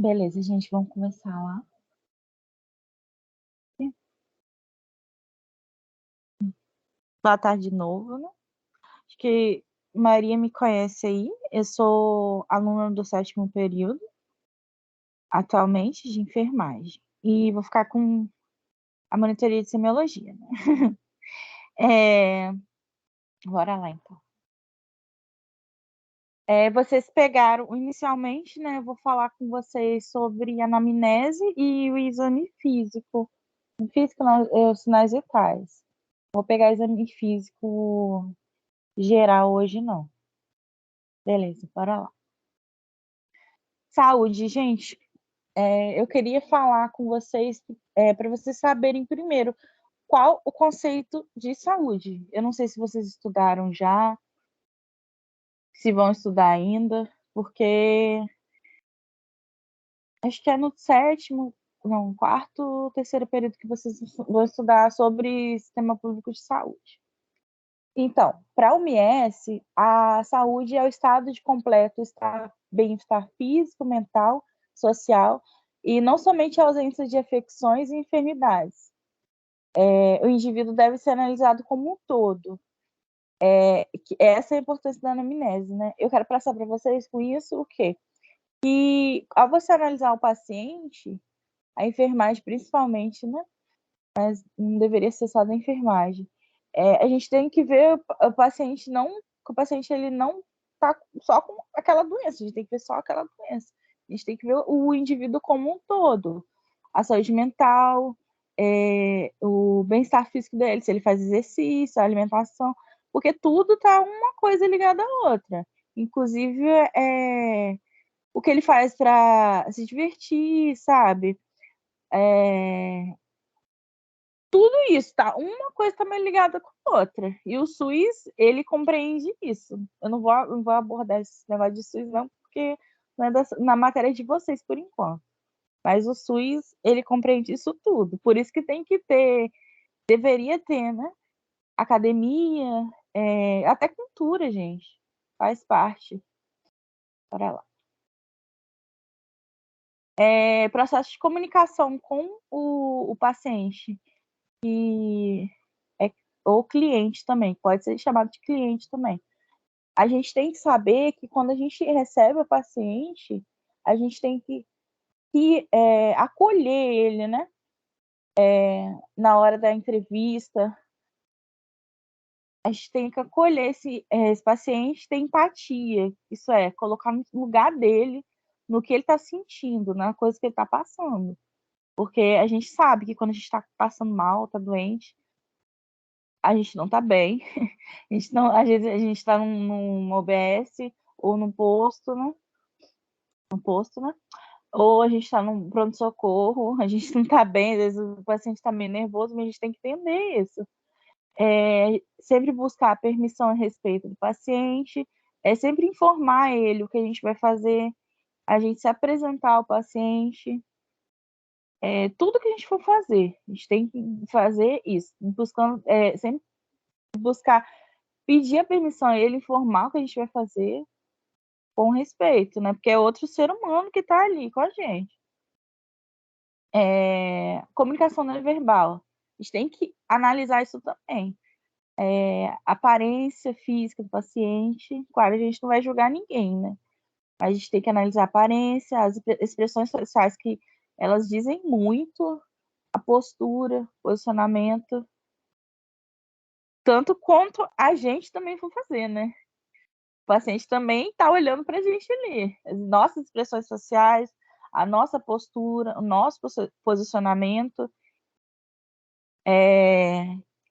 Beleza, gente, vamos começar lá. Boa tarde de novo, né? Acho que Maria me conhece aí. Eu sou aluna do 7º período, atualmente, de enfermagem. E vou ficar com a monitoria de semiologia, né? É, Bora lá, então. Vocês pegaram, inicialmente, né? Eu vou falar com vocês sobre anamnese e o exame físico. O físico, não, os sinais vitais. Vou pegar exame físico geral hoje, não. Beleza, bora lá. Saúde, gente. Eu queria falar com vocês para vocês saberem primeiro qual o conceito de saúde. Eu não sei se vocês estudaram já, se vão estudar ainda, porque acho que é no 7º, não, 4º, 3º período que vocês vão estudar sobre sistema público de saúde. Então, para a OMS, a saúde é o estado de completo bem-estar físico, mental, social, e não somente a ausência de afecções e enfermidades. O indivíduo deve ser analisado como um todo. Essa é a importância da anamnese, né? Eu quero passar para vocês com isso o quê? Que ao você analisar o paciente, a enfermagem principalmente, né? Mas não deveria ser só da enfermagem. A gente tem que ver o paciente não, que o paciente ele não está só com aquela doença, a gente tem que ver só aquela doença. A gente tem que ver o indivíduo como um todo, a saúde mental, o bem-estar físico dele, se ele faz exercício, a alimentação, porque tudo tá uma coisa ligada à outra. Inclusive, o que ele faz para se divertir, sabe? Tudo isso, tá? Uma coisa tá meio ligada com a outra. E o SUS, ele compreende isso. Eu não vou abordar esse negócio de SUS, não, porque não é na matéria de vocês, por enquanto. Mas o SUS, ele compreende isso tudo. Por isso que tem que ter, deveria ter, né? Academia, até cultura, gente. Faz parte. Bora lá. Processo de comunicação com o paciente. E ou cliente também, pode ser chamado de cliente também. A gente tem que saber que quando a gente recebe o paciente, a gente tem que acolher ele, né? Na hora da entrevista, a gente tem que acolher esse paciente, ter empatia, isso é, colocar no lugar dele, no que ele está sentindo, na coisa que ele está passando. Porque a gente sabe que quando a gente está passando mal, está doente, a gente não tá bem. A gente não, às vezes a gente tá num OBS ou num posto, né? Num posto, né? Ou a gente tá num pronto-socorro, a gente não tá bem, às vezes o paciente tá meio nervoso, mas a gente tem que entender isso. Sempre buscar a permissão a respeito do paciente, sempre informar ele o que a gente vai fazer, a gente se apresentar ao paciente, tudo que a gente for fazer, a gente tem que fazer isso, buscando, sempre buscar pedir a permissão a ele, informar o que a gente vai fazer com respeito, né? Porque é outro ser humano que está ali com a gente. Comunicação não verbal. A gente tem que analisar isso também. Aparência física do paciente. Claro, a gente não vai julgar ninguém, né? A gente tem que analisar a aparência, as expressões sociais que elas dizem muito, a postura, posicionamento, tanto quanto a gente também for fazer, né? O paciente também está olhando para a gente ali. As nossas expressões sociais, a nossa postura, o nosso posicionamento.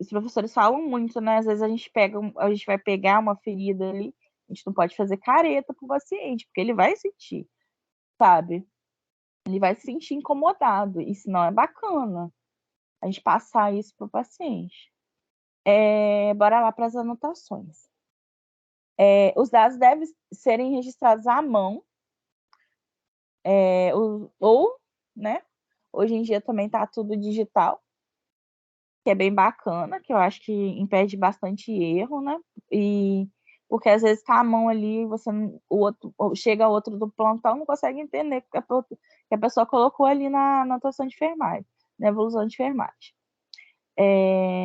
Os professores falam muito, né? Às vezes a gente vai pegar uma ferida ali, a gente não pode fazer careta pro paciente, porque ele vai sentir, sabe? Ele vai se sentir incomodado. Isso não é bacana. A gente passar isso pro paciente. Bora lá para as anotações. Os dados devem serem registrados à mão, né? Hoje em dia também tá tudo digital, que é bem bacana, que eu acho que impede bastante erro, né? E porque às vezes tá a mão ali, o outro, chega outro do plantão, não consegue entender que a pessoa colocou ali na atuação de enfermagem, na evolução de enfermagem.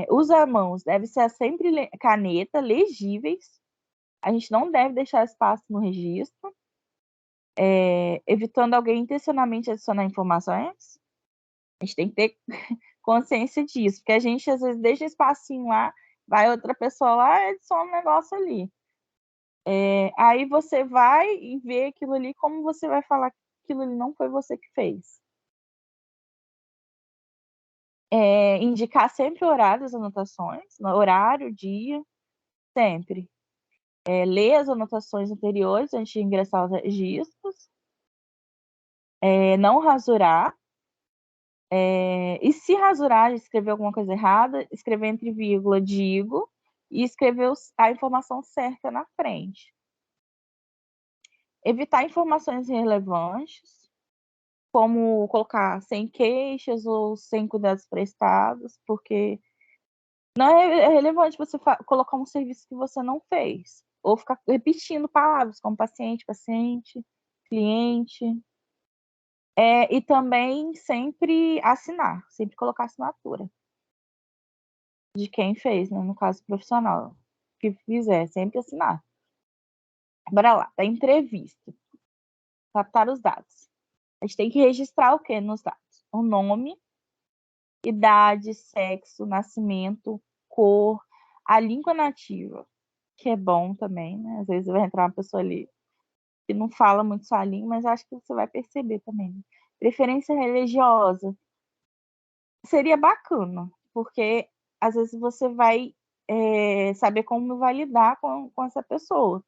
Usa mãos, deve ser sempre caneta, legíveis. A gente não deve deixar espaço no registro, evitando alguém intencionalmente adicionar informações. A gente tem que ter consciência disso, porque a gente às vezes deixa espacinho lá, vai outra pessoa lá e adiciona um negócio ali. Aí você vai e vê aquilo ali, como você vai falar que aquilo ali não foi você que fez? Indicar sempre o horário das anotações, horário, dia, sempre. Ler as anotações anteriores antes de ingressar os registros. Não rasurar. E se rasurar, escrever alguma coisa errada, escrever entre vírgula, digo, e escrever a informação certa na frente. Evitar informações irrelevantes, como colocar sem queixas ou sem cuidados prestados, porque não é relevante você colocar um serviço que você não fez, ou ficar repetindo palavras como paciente, cliente. E também sempre assinar, sempre colocar assinatura de quem fez, né? No caso profissional, que fizer, sempre assinar. Bora lá, da entrevista. Captar os dados. A gente tem que registrar o que nos dados? O nome, idade, sexo, nascimento, cor, a língua nativa, que é bom também, né? Às vezes vai entrar uma pessoa ali que não fala muito sua língua, mas acho que você vai perceber também, né? Preferência religiosa. Seria bacana, porque às vezes você vai saber como vai lidar com essa pessoa.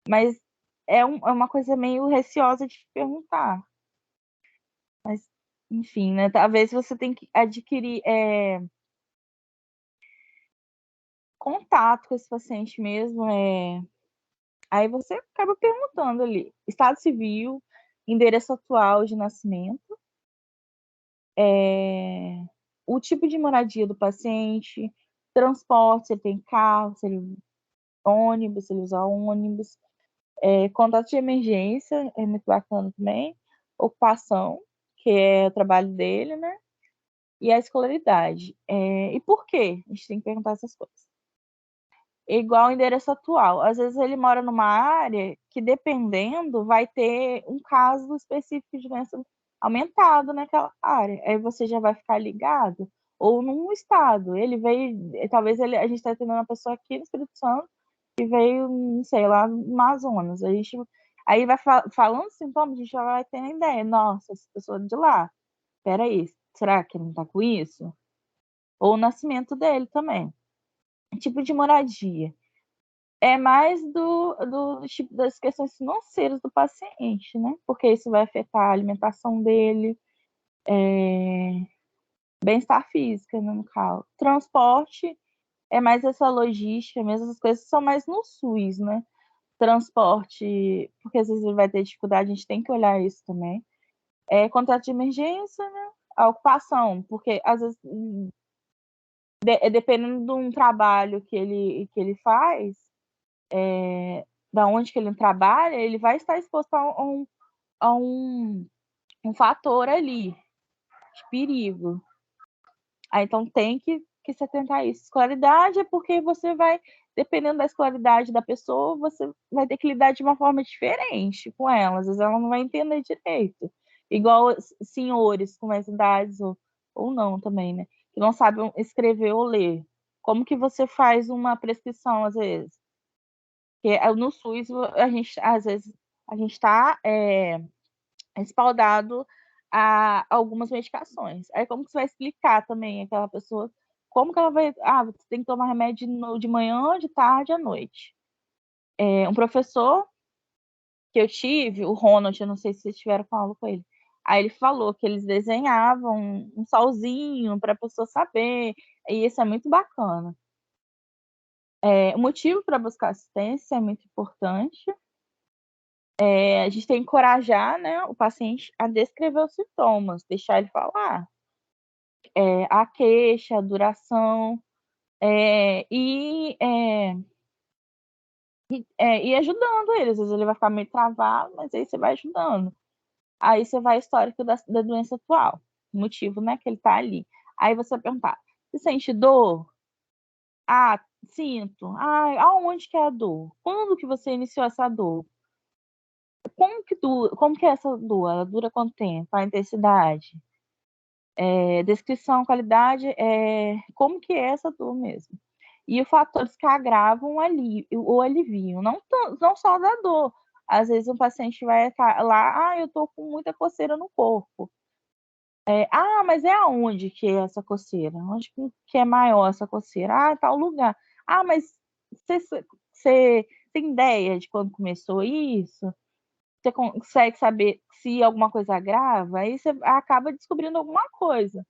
Mas é uma coisa meio receosa de perguntar. Mas, enfim, né? Talvez você tenha que adquirir contato com esse paciente mesmo. Aí você acaba perguntando ali. Estado civil, endereço atual de nascimento, o tipo de moradia do paciente, transporte, se ele tem carro, se ele ônibus, se ele usa ônibus, contato de emergência, é muito bacana também, ocupação, que é o trabalho dele, né? E a escolaridade. E por quê? A gente tem que perguntar essas coisas. Igual o endereço atual. Às vezes ele mora numa área que, dependendo, vai ter um caso específico de doença aumentado naquela área. Aí você já vai ficar ligado. Ou num estado. Ele veio, talvez a gente está atendendo uma pessoa aqui no Espírito Santo que veio, não sei, lá no Amazonas. Aí vai falando sintomas, a gente já vai tendo ideia. Nossa, essa pessoa é de lá. Peraí, será que ele não tá com isso? Ou o nascimento dele também. Tipo de moradia. É mais do tipo das questões financeiras do paciente, né? Porque isso vai afetar a alimentação dele, bem-estar físico, né, no caso. Transporte é mais essa logística mesmo, essas coisas são mais no SUS, né? Transporte, porque às vezes ele vai ter dificuldade, a gente tem que olhar isso também. Contrato de emergência, né? A ocupação, porque às vezes, dependendo de um trabalho que ele faz, da onde que ele trabalha, ele vai estar exposto a um fator ali de perigo. Então tem que se atentar a isso. Escolaridade é porque você vai, dependendo da escolaridade da pessoa, você vai ter que lidar de uma forma diferente com ela. Às vezes ela não vai entender direito. Igual senhores com mais idades ou não também, né? Que não sabem escrever ou ler. Como que você faz uma prescrição, às vezes? Porque no SUS, às vezes, a gente está respaldado a algumas medicações. Aí como que você vai explicar também aquela pessoa como que ela vai... você tem que tomar remédio de manhã, de tarde, à noite. Um professor que eu tive, o Ronald, eu não sei se vocês tiveram aula com ele, aí ele falou que eles desenhavam um solzinho para a pessoa saber, e isso é muito bacana. O motivo para buscar assistência é muito importante. A gente tem que encorajar, né, o paciente a descrever os sintomas, deixar ele falar. A queixa, a duração, e e ajudando ele. Às vezes ele vai ficar meio travado, mas aí você vai ajudando. Aí você vai histórico da doença atual, o motivo, né, que ele tá ali. Aí você vai perguntar, você sente dor? Ah, sinto. Ah, aonde que é a dor? Quando que você iniciou essa dor? Como que é essa dor? Ela dura quanto tempo? A intensidade? Descrição, qualidade, como que é essa dor mesmo? E os fatores que agravam o alivio, não só da dor. Às vezes um paciente vai estar lá, eu tô com muita coceira no corpo. Mas é aonde que é essa coceira? Onde que é maior essa coceira? Tal lugar. Mas você tem ideia de quando começou isso? Você consegue saber se alguma coisa agrava? Aí você acaba descobrindo alguma coisa.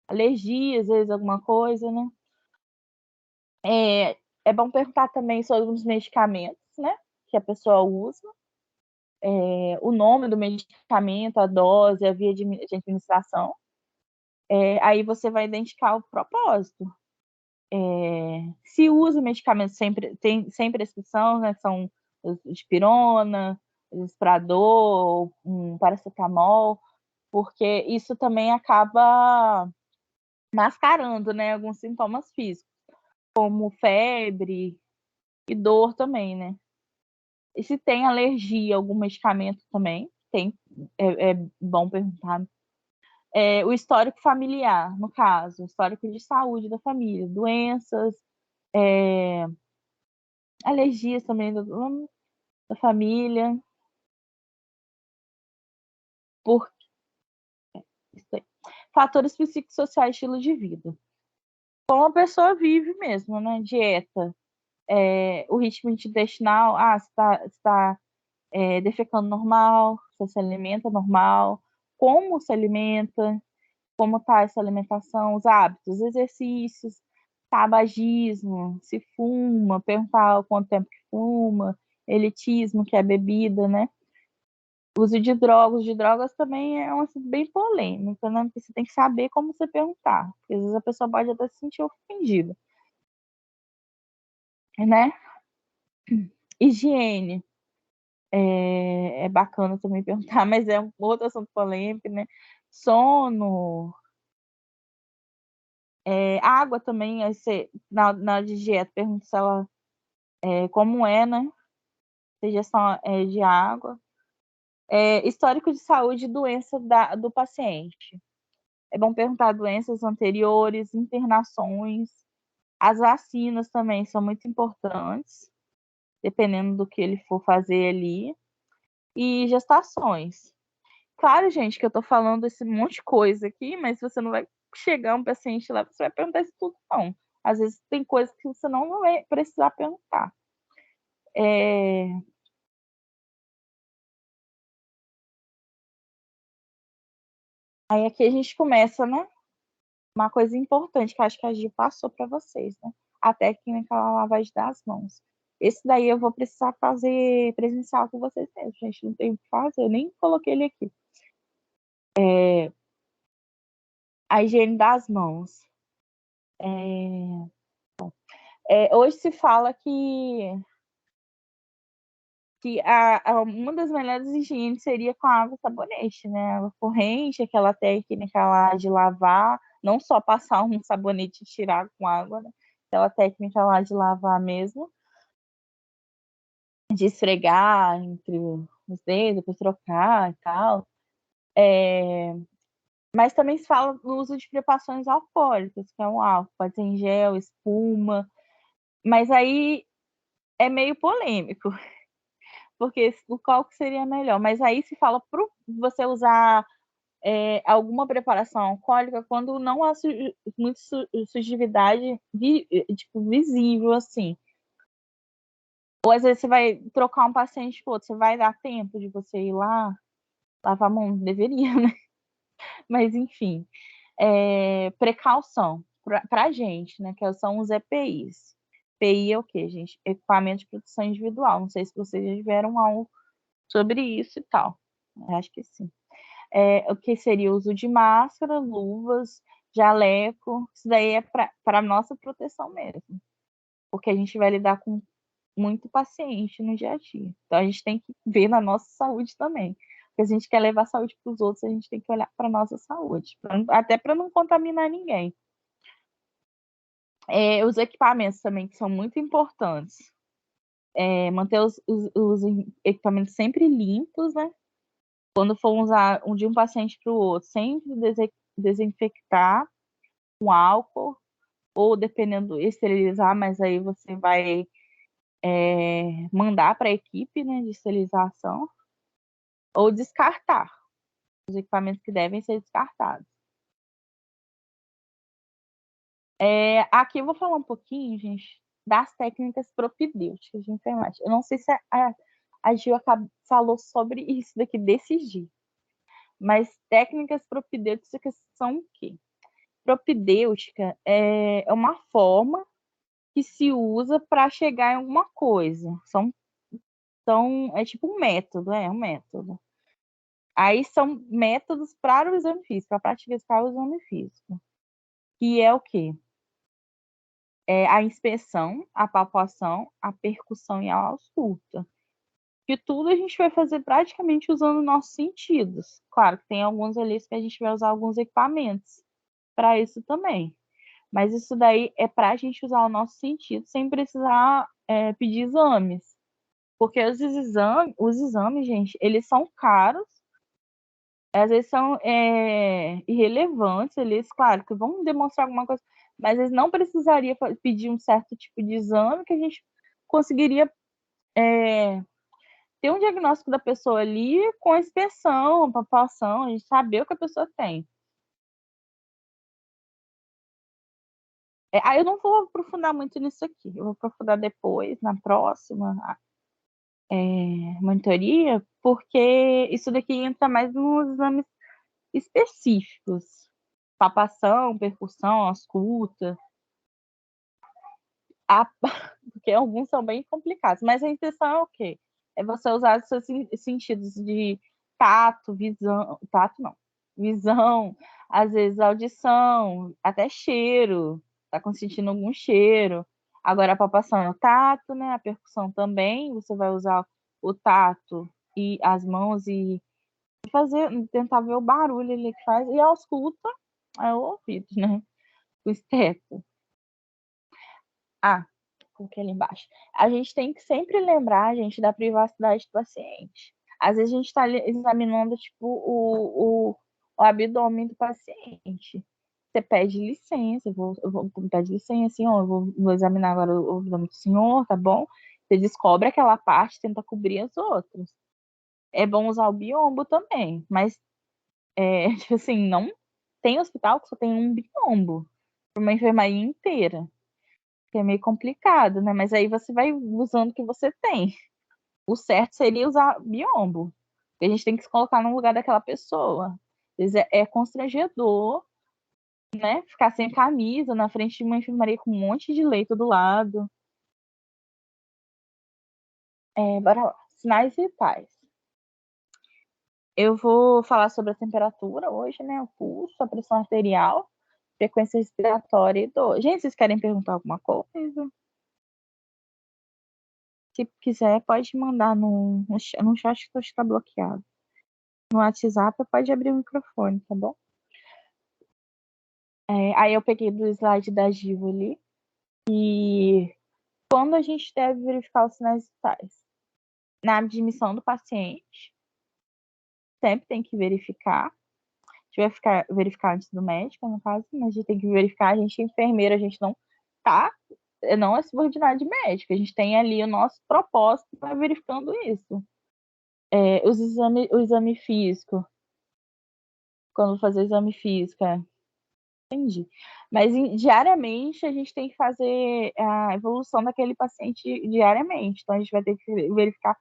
Alergia, às vezes, alguma coisa, né? É bom perguntar também sobre os medicamentos, né? Que a pessoa usa. O nome do medicamento, a dose, a via de administração. Aí você vai identificar o propósito. Se usa o medicamento sem prescrição, né? São dipirona, Esprador, um paracetamol, porque isso também acaba mascarando, né, alguns sintomas físicos, como febre e dor também, né? E se tem alergia a algum medicamento também, é bom perguntar. O histórico familiar, no caso, o histórico de saúde da família, doenças, alergias também da família, por fatores psicossociais, estilo de vida. Como a pessoa vive mesmo, né? Dieta, o ritmo intestinal, se está defecando normal, se alimenta normal, como se alimenta, como está essa alimentação, os hábitos, exercícios, tabagismo, se fuma, perguntar quanto tempo que fuma, elitismo, que é bebida, né? Uso de drogas também é um assunto bem polêmico, né? Porque você tem que saber como você perguntar, porque às vezes a pessoa pode até se sentir ofendida, né? Higiene, é bacana também perguntar, mas é um outro assunto polêmico, né? Sono, água também, aí você, na de dieta, pergunta se ela, como é, né? Sugestão de água. Histórico de saúde e doença do paciente. É bom perguntar doenças anteriores, internações. As vacinas também são muito importantes, dependendo do que ele for fazer ali. E gestações. Claro, gente, que eu tô falando esse monte de coisa aqui, mas você não vai chegar um paciente lá, você vai perguntar isso tudo, não. Às vezes tem coisas que você não vai precisar perguntar. Aí aqui a gente começa, né? Uma coisa importante que eu acho que a Gi passou para vocês, né? A técnica da lavagem das mãos. Esse daí eu vou precisar fazer presencial com vocês mesmo, gente. Não tem o que fazer, eu nem coloquei ele aqui. A higiene das mãos. Hoje se fala que uma das melhores higienes seria com a água e sabonete, né? Água corrente, aquela técnica lá de lavar, não só passar um sabonete e tirar com água, né? Aquela técnica lá de lavar mesmo, de esfregar entre os dedos, depois trocar e tal. Mas também se fala no uso de preparações alcoólicas, que é um álcool, pode ser em gel, espuma, mas aí é meio polêmico, porque o qual que seria melhor. Mas aí se fala para você usar alguma preparação alcoólica quando não há muita sujidade tipo, visível, assim. Ou às vezes você vai trocar um paciente por outro, você vai dar tempo de você ir lá, lavar a mão? Deveria, né? Mas enfim, precaução para a gente, né? Que são os EPIs. EPI é o quê, gente? Equipamento de proteção individual. Não sei se vocês já tiveram algo sobre isso e tal. Acho que sim. O que seria o uso de máscara, luvas, jaleco. Isso daí é para nossa proteção mesmo. Porque a gente vai lidar com muito paciente no dia a dia. Então a gente tem que ver na nossa saúde também. Porque se a gente quer levar saúde para os outros, a gente tem que olhar para a nossa saúde, até para não contaminar ninguém. Os equipamentos também, que são muito importantes. Manter os equipamentos sempre limpos, né? Quando for usar de um paciente para o outro, sempre desinfectar com álcool, ou dependendo, esterilizar, mas aí você vai mandar para a equipe, né, de esterilização, ou descartar os equipamentos que devem ser descartados. Aqui eu vou falar um pouquinho, gente, das técnicas propedêuticas de enfermagem. Eu não sei se a Gil falou sobre isso daqui desses dias, mas técnicas propedêuticas são o quê? Propedêutica é uma forma que se usa para chegar em alguma coisa. É tipo um método, é um método. Aí são métodos para o exame físico, para praticar o exame físico. Que é o quê? A inspeção, a palpação, a percussão e a ausculta. Que tudo a gente vai fazer praticamente usando nossos sentidos. Claro que tem alguns ali que a gente vai usar alguns equipamentos para isso também. Mas isso daí é para a gente usar o nosso sentido sem precisar pedir exames. Porque os exames, gente, eles são caros, às vezes são irrelevantes, eles, claro, que vão demonstrar alguma coisa, mas eles não precisaria pedir um certo tipo de exame que a gente conseguiria ter um diagnóstico da pessoa ali com a inspeção, a palpação, a gente saber o que a pessoa tem. Aí eu não vou aprofundar muito nisso aqui, eu vou aprofundar depois, na próxima monitoria, porque isso daqui entra mais nos exames específicos. Palpação, percussão, ausculta. Porque alguns são bem complicados. Mas a intenção é o quê? É você usar os seus sentidos de tato, visão. Tato não. Visão, às vezes audição, até cheiro. Tá sentindo algum cheiro. Agora a palpação é o tato, né? A percussão também. Você vai usar o tato e as mãos e tentar ver o barulho ali que faz. E a ausculta é o ouvido, né? O esteto. Coloquei ali embaixo. A gente tem que sempre lembrar, gente, da privacidade do paciente. Às vezes a gente está examinando, tipo, o abdômen do paciente. Você pede licença, eu vou pedir licença, senhor, vou examinar agora o abdômen do senhor, tá bom? Você descobre aquela parte, tenta cobrir as outras. É bom usar o biombo também, mas, tipo assim, não tem hospital que só tem um biombo para uma enfermaria inteira, que é meio complicado, né? Mas aí você vai usando o que você tem. O certo seria usar biombo. A gente tem que se colocar no lugar daquela pessoa. Às vezes é constrangedor, né? Ficar sem camisa na frente de uma enfermaria com um monte de leito do lado. Bora lá. Sinais vitais. Eu vou falar sobre a temperatura hoje, né? O pulso, a pressão arterial, frequência respiratória e dor. Gente, vocês querem perguntar alguma coisa? Se quiser, pode mandar no chat que está bloqueado. No WhatsApp, pode abrir o microfone, tá bom? Aí eu peguei do slide da Giva ali. E quando a gente deve verificar os sinais vitais? Na admissão do paciente, sempre tem que verificar. A gente vai verificar antes do médico, no caso, mas a gente tem que verificar. A gente é enfermeira, a gente não é subordinado de médico. A gente tem ali o nosso propósito para verificando isso. O exame físico. Quando fazer exame físico, entendi. Mas diariamente a gente tem que fazer a evolução daquele paciente diariamente. Então a gente vai ter que verificar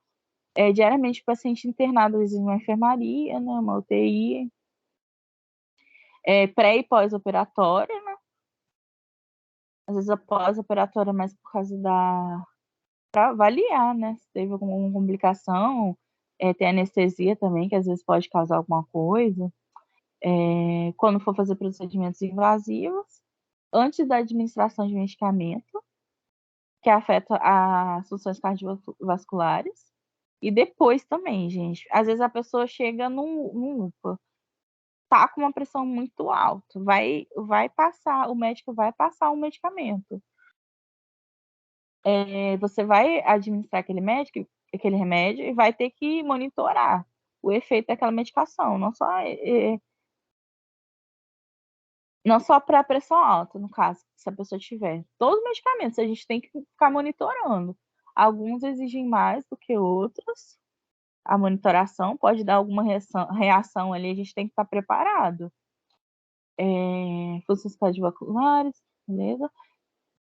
diariamente o paciente internado, às vezes, em uma enfermaria, né, uma UTI, pré e pós-operatória, né? Às vezes a pós-operatória, mas por causa para avaliar, né? Se teve alguma complicação, tem anestesia também, que às vezes pode causar alguma coisa. Quando for fazer procedimentos invasivos, antes da administração de medicamento, que afeta as funções cardiovasculares. E depois também, gente, às vezes a pessoa chega num UPA, tá com uma pressão muito alta, vai passar, o médico vai passar um medicamento. Você vai administrar aquele remédio e vai ter que monitorar o efeito daquela medicação, não só para pressão alta, no caso, se a pessoa tiver. Todos os medicamentos a gente tem que ficar monitorando. Alguns exigem mais do que outros. A monitoração pode dar alguma reação ali, a gente tem que estar preparado. Funções cardiovasculares, beleza?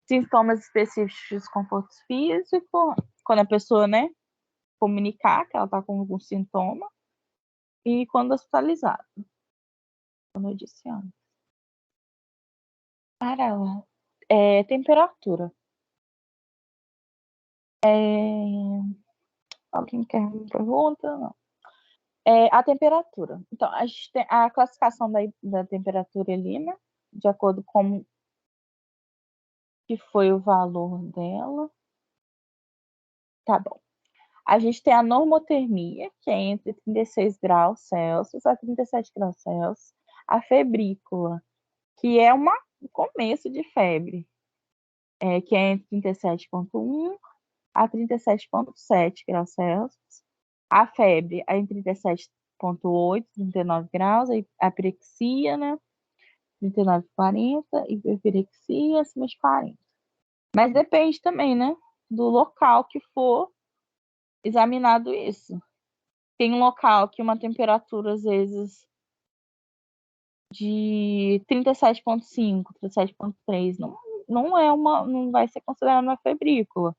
Sintomas específicos de desconforto físico, quando a pessoa, né, comunicar que ela está com algum sintoma, e quando hospitalizado, como eu disse antes. Para temperatura. Alguém quer uma pergunta? Não. A temperatura. Então, a gente tem a classificação da temperatura ali, né? De acordo com que foi o valor dela. Tá bom. A gente tem a normotermia, que é entre 36 graus Celsius a 37 graus Celsius. A febrícula, que é um começo de febre, que é entre 37,1 a 37,7 graus Celsius. A febre é entre 37,8 e 39 graus. A pirexia, né? 39 e 40. E hiperpirexia acima de 40. Mas depende também, né? Do local que for examinado isso. Tem um local que uma temperatura, às vezes, de 37,5, 37,3, não vai ser considerada uma febrícula.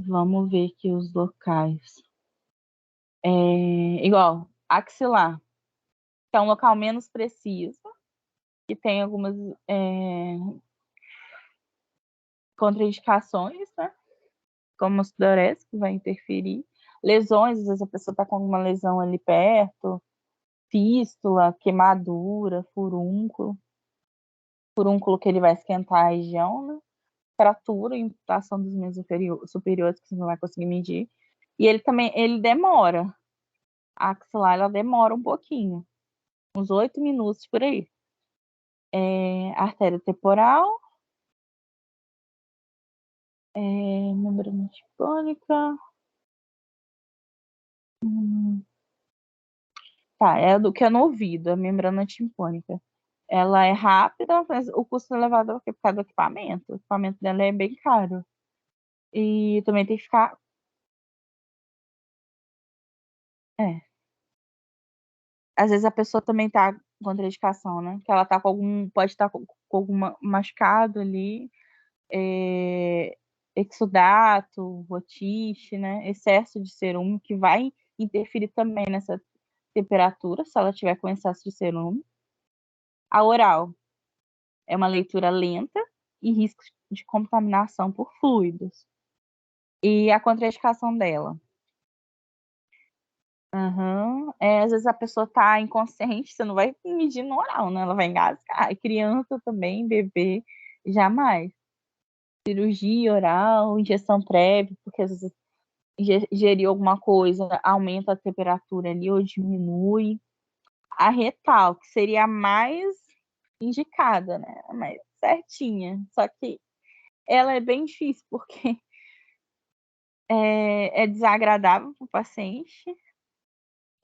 Vamos ver aqui os locais. Igual, axilar, que é um local menos preciso, que tem algumas contraindicações, né? Como a sudorese, que vai interferir. Lesões, às vezes a pessoa está com alguma lesão ali perto, fístula, queimadura, furúnculo que ele vai esquentar a região, né? Fratura, imputação dos membros superiores, que você não vai conseguir medir. E ele demora. A axilar, ela demora um pouquinho. Uns 8 minutos por aí. Artéria temporal. Membrana timpânica. Tá, é do que é no ouvido, a membrana timpânica. Ela é rápida, mas o custo é elevado por causa do equipamento. O equipamento dela é bem caro. E também tem que ficar. Às vezes a pessoa também tá com contraindicação, né? Que ela tá pode estar com algum machucado ali, exudato, otite, né? Excesso de cerume, que vai interferir também nessa temperatura, se ela tiver com excesso de cerume. A oral é uma leitura lenta e risco de contaminação por fluidos. E a contraindicação dela. Às vezes a pessoa tá inconsciente, você não vai medir no oral, né? Ela vai engasgar. E criança também, bebê, jamais. Cirurgia oral, injeção prévia, porque às vezes ingerir alguma coisa aumenta a temperatura ali ou diminui. A retal, que seria a mais indicada, né? A mais certinha. Só que ela é bem difícil, porque é desagradável para o paciente,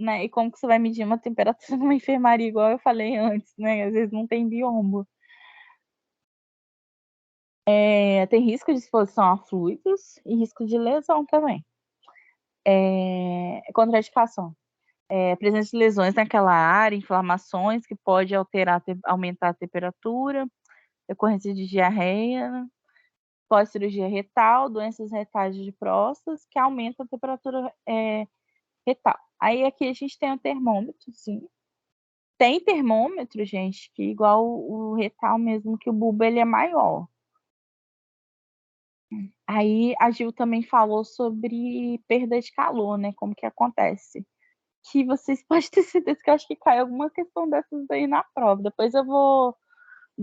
né? E como que você vai medir uma temperatura numa enfermaria, igual eu falei antes, né? Às vezes não tem biombo. Tem risco de exposição a fluidos e risco de lesão também. Contraindicação. Presença de lesões naquela área, inflamações que pode aumentar a temperatura, decorrência de diarreia, pós-cirurgia retal, doenças retais de próstata, que aumentam a temperatura retal. Aí aqui a gente tem o termômetro, sim. Tem termômetro, gente, que igual o retal mesmo, que o bulbo ele é maior. Aí a Gil também falou sobre perda de calor, né? Como que acontece. Que vocês podem ter certeza que eu acho que cai alguma questão dessas aí na prova. Depois eu vou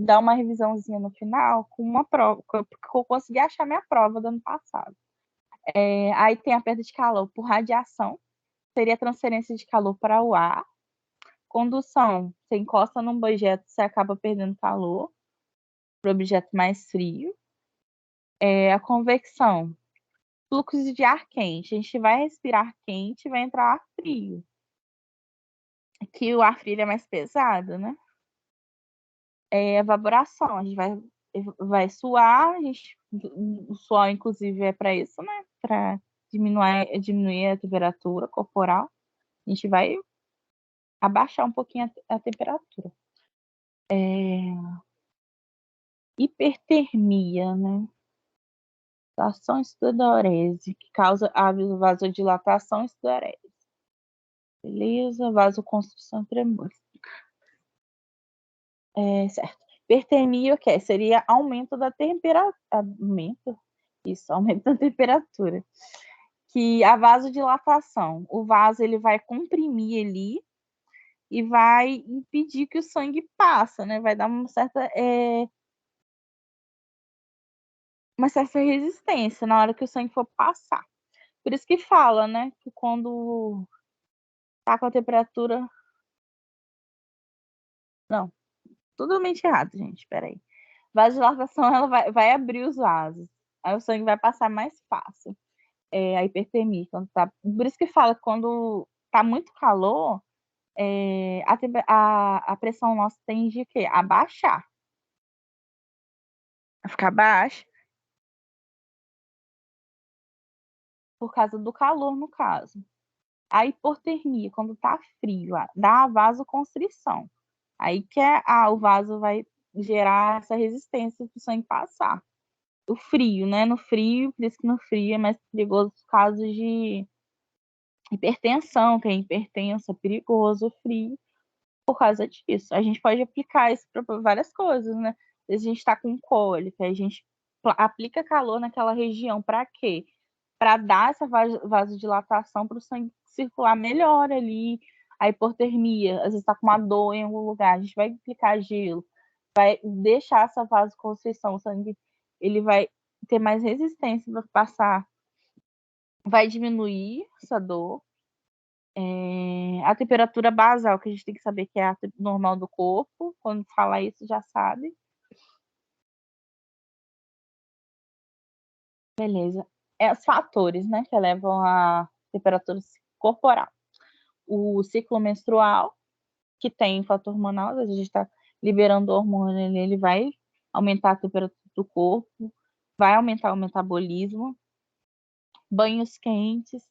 dar uma revisãozinha no final com uma prova, porque eu consegui achar minha prova do ano passado. Aí tem a perda de calor por radiação, seria transferência de calor para o ar. Condução, você encosta num objeto, você acaba perdendo calor para o objeto mais frio. A convecção, fluxo de ar quente. A gente vai respirar quente e vai entrar ar frio. Que o ar frio é mais pesado, né? Evaporação, a gente vai suar, o suor, inclusive, é para isso, né? Para diminuir a temperatura corporal. A gente vai abaixar um pouquinho a temperatura. Hipertermia, né? Dilatação e sudorese, que causa a vasodilatação e sudorese. Beleza? Vasoconstrição e tremor. Certo. Hipertermia, o que seria aumento da temperatura. Aumento da temperatura. Que a vasodilatação. O vaso ele vai comprimir ali e vai impedir que o sangue passe, né? Vai dar uma certa resistência na hora que o sangue for passar. Por isso que fala, né? Que quando tá com a temperatura. Não, totalmente errado, gente. Peraí. Vasodilatação, ela vai abrir os vasos. Aí o sangue vai passar mais fácil. A hipertermia. Quando tá... Por isso que fala que quando tá muito calor, a pressão nossa tende a baixar. A ficar baixa. Por causa do calor, no caso. A hipotermia, quando tá frio, dá a vasoconstrição. Aí que o vaso vai gerar essa resistência para o sangue passar. O frio, né? No frio, por isso que no frio é mais perigoso os casos de hipertensão, que é hipertenso, é perigoso o frio por causa disso. A gente pode aplicar isso para várias coisas, né? Se a gente está com cólica, a gente aplica calor naquela região para quê? Para dar essa vasodilatação para o sangue circular melhor ali. A hipotermia, às vezes está com uma dor em algum lugar, a gente vai aplicar gelo, vai deixar essa vasoconstrição, o sangue ele vai ter mais resistência para passar, vai diminuir essa dor. A temperatura basal, que a gente tem que saber que é a normal do corpo, quando fala isso já sabe. Beleza. Os fatores, né, que elevam a temperatura corporal. O ciclo menstrual, que tem fator hormonal, a gente está liberando o hormônio, ele vai aumentar a temperatura do corpo, vai aumentar o metabolismo. Banhos quentes,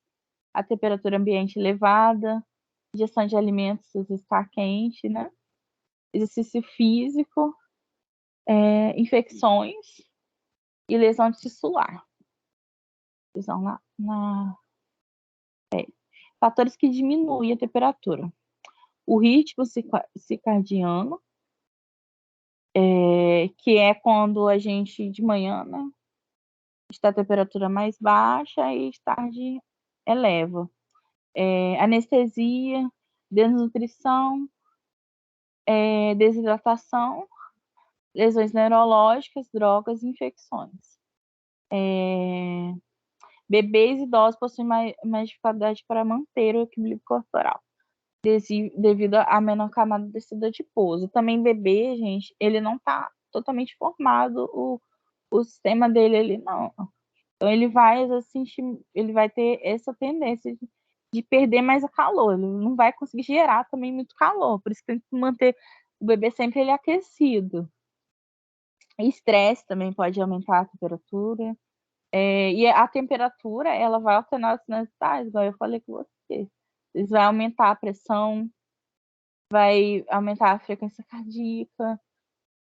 a temperatura ambiente elevada, ingestão de alimentos está quente, né? Exercício físico, infecções e lesão tissular. Lesão fatores que diminuem a temperatura. O ritmo circadiano, que é quando a gente, de manhã, né, está a temperatura mais baixa e de tarde eleva. Anestesia, desnutrição, desidratação, lesões neurológicas, drogas e infecções. Bebês e idosos possuem mais dificuldade para manter o equilíbrio corporal, devido à menor camada de tecido adiposo. Também bebê, gente, ele não está totalmente formado, o sistema dele, ele não. Então ele vai assim, ele vai ter essa tendência de perder mais a calor, ele não vai conseguir gerar também muito calor, por isso que tem que manter o bebê sempre ele aquecido. Estresse também pode aumentar a temperatura. E a temperatura, ela vai alternar os sinais vitais, igual eu falei com você. Isso vai aumentar a pressão, vai aumentar a frequência cardíaca,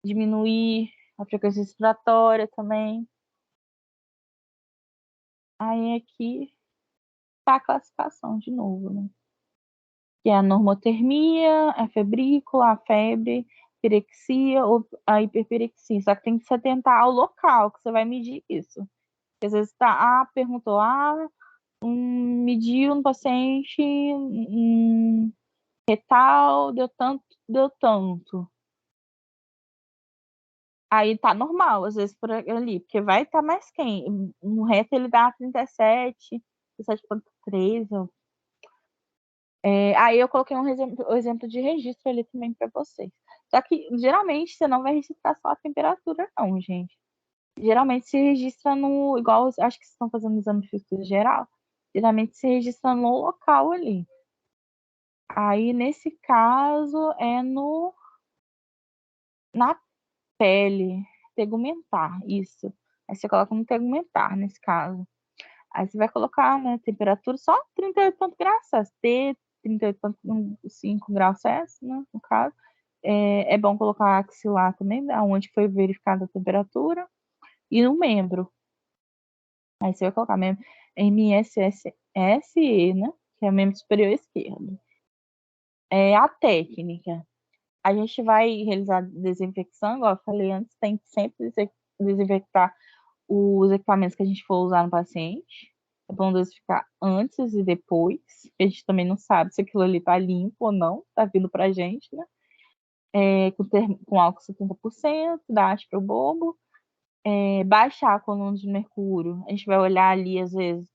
diminuir a frequência respiratória também. Aí aqui tá a classificação de novo, né? Que é a normotermia, a febrícula, a febre, pirexia ou a hiperpirexia. Só que tem que se atentar ao local que você vai medir isso. Porque às vezes perguntou, mediu no paciente retal, deu tanto. Aí tá normal, às vezes, por ali, porque vai estar mais quente. No reto ele dá 37, 37,3. Aí eu coloquei um exemplo de registro ali também para vocês. Só que, geralmente, você não vai registrar só a temperatura, não, gente. Geralmente se registra no. Igual, acho que vocês estão fazendo o exame físico geral. Geralmente se registra no local ali. Aí, nesse caso, é no na pele. Tegumentar, isso. Aí você coloca no tegumentar, nesse caso. Aí você vai colocar, né, temperatura só 38,graus Celsius. T, 38,5 graus Celsius, né, no caso. É bom colocar axilar também, onde foi verificada a temperatura. E no membro. Aí você vai colocar membro MSSE, né, que é o membro superior esquerdo. A técnica. A gente vai realizar desinfecção, igual eu falei antes, tem que sempre desinfectar os equipamentos que a gente for usar no paciente. É bom dosificar antes e depois. A gente também não sabe se aquilo ali tá limpo ou não, tá vindo pra gente, né? Com álcool 70%, dá arte pro bobo. Baixar a coluna de mercúrio. A gente vai olhar ali, às vezes,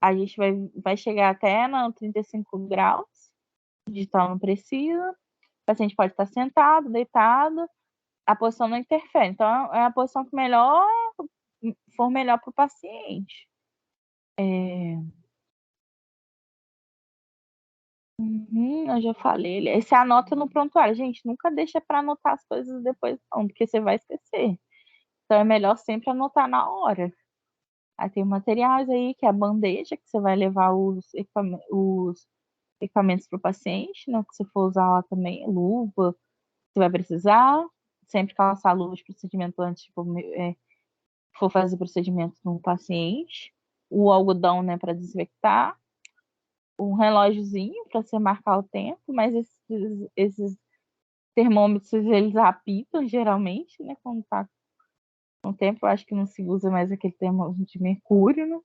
a gente vai chegar até no 35 graus, digital não precisa. O paciente pode estar sentado, deitado, a posição não interfere. Então, é a posição que for melhor para o paciente. Eu já falei. Aí você anota no prontuário. Gente, nunca deixa para anotar as coisas depois, não, porque você vai esquecer. Então, é melhor sempre anotar na hora. Aí tem materiais aí, que é a bandeja, que você vai levar os equipamentos para o paciente, né? Que você for usar lá também, luva, você vai precisar. Sempre calçar luva de procedimento antes, tipo, for fazer procedimento no paciente. O algodão, né, para desinfectar. Um relógiozinho para você marcar o tempo, mas esses termômetros, eles apitam geralmente, né, quando tá com o tempo. Eu acho que não se usa mais aquele termômetro de mercúrio, né?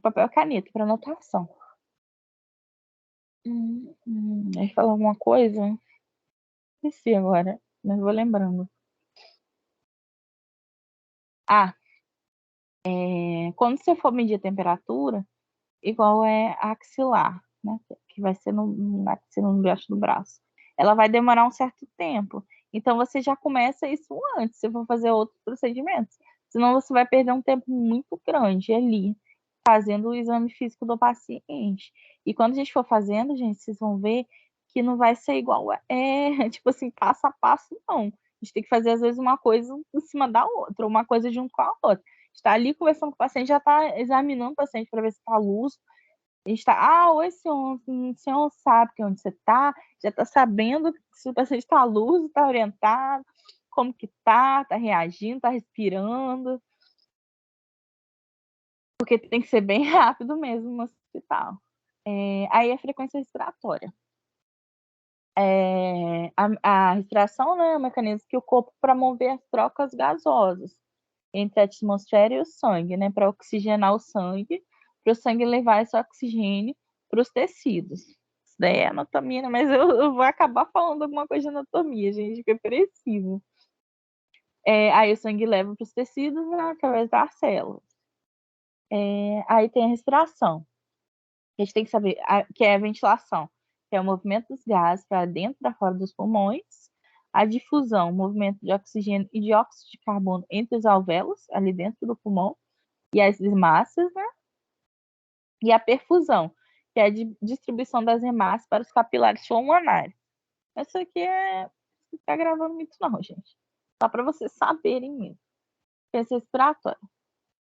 Papel e caneta para anotação. Aí falar alguma coisa? Esqueci agora, mas vou lembrando. Ah, quando você for medir a temperatura, igual é a axilar, né? Que vai ser na axila, no braço do braço. Ela vai demorar um certo tempo. Então você já começa isso antes, se for fazer outros procedimentos. Senão você vai perder um tempo muito grande ali, fazendo o exame físico do paciente. E quando a gente for fazendo, gente, vocês vão ver que não vai ser igual, tipo assim, passo a passo, não. A gente tem que fazer, às vezes, uma coisa em cima da outra, uma coisa junto com a outra. Está ali conversando com o paciente, já está examinando o paciente para ver se está lúcido. A gente está, oi, senhor, o senhor sabe que onde você está, já está sabendo se o paciente está lúcido, está orientado, como que está reagindo, está respirando, porque tem que ser bem rápido mesmo no hospital. Aí a frequência respiratória. A respiração, né, é um mecanismo que o corpo promove as trocas gasosas entre a atmosfera e o sangue, né, para oxigenar o sangue, para o sangue levar esse oxigênio para os tecidos. Isso daí é anatomia, né? Mas eu vou acabar falando alguma coisa de anatomia, gente, que é preciso. Aí o sangue leva para os tecidos, né, através das células. Aí tem a respiração, que a gente tem que saber, que é a ventilação, que é o movimento dos gases para dentro e para fora dos pulmões. A difusão, o movimento de oxigênio e dióxido de carbono entre os alvéolos, ali dentro do pulmão, e as hemácias, né? E a perfusão, que é a distribuição das hemácias para os capilares pulmonares. Isso aqui não está gravando muito não, gente. Só para vocês saberem mesmo. Frequência respiratória.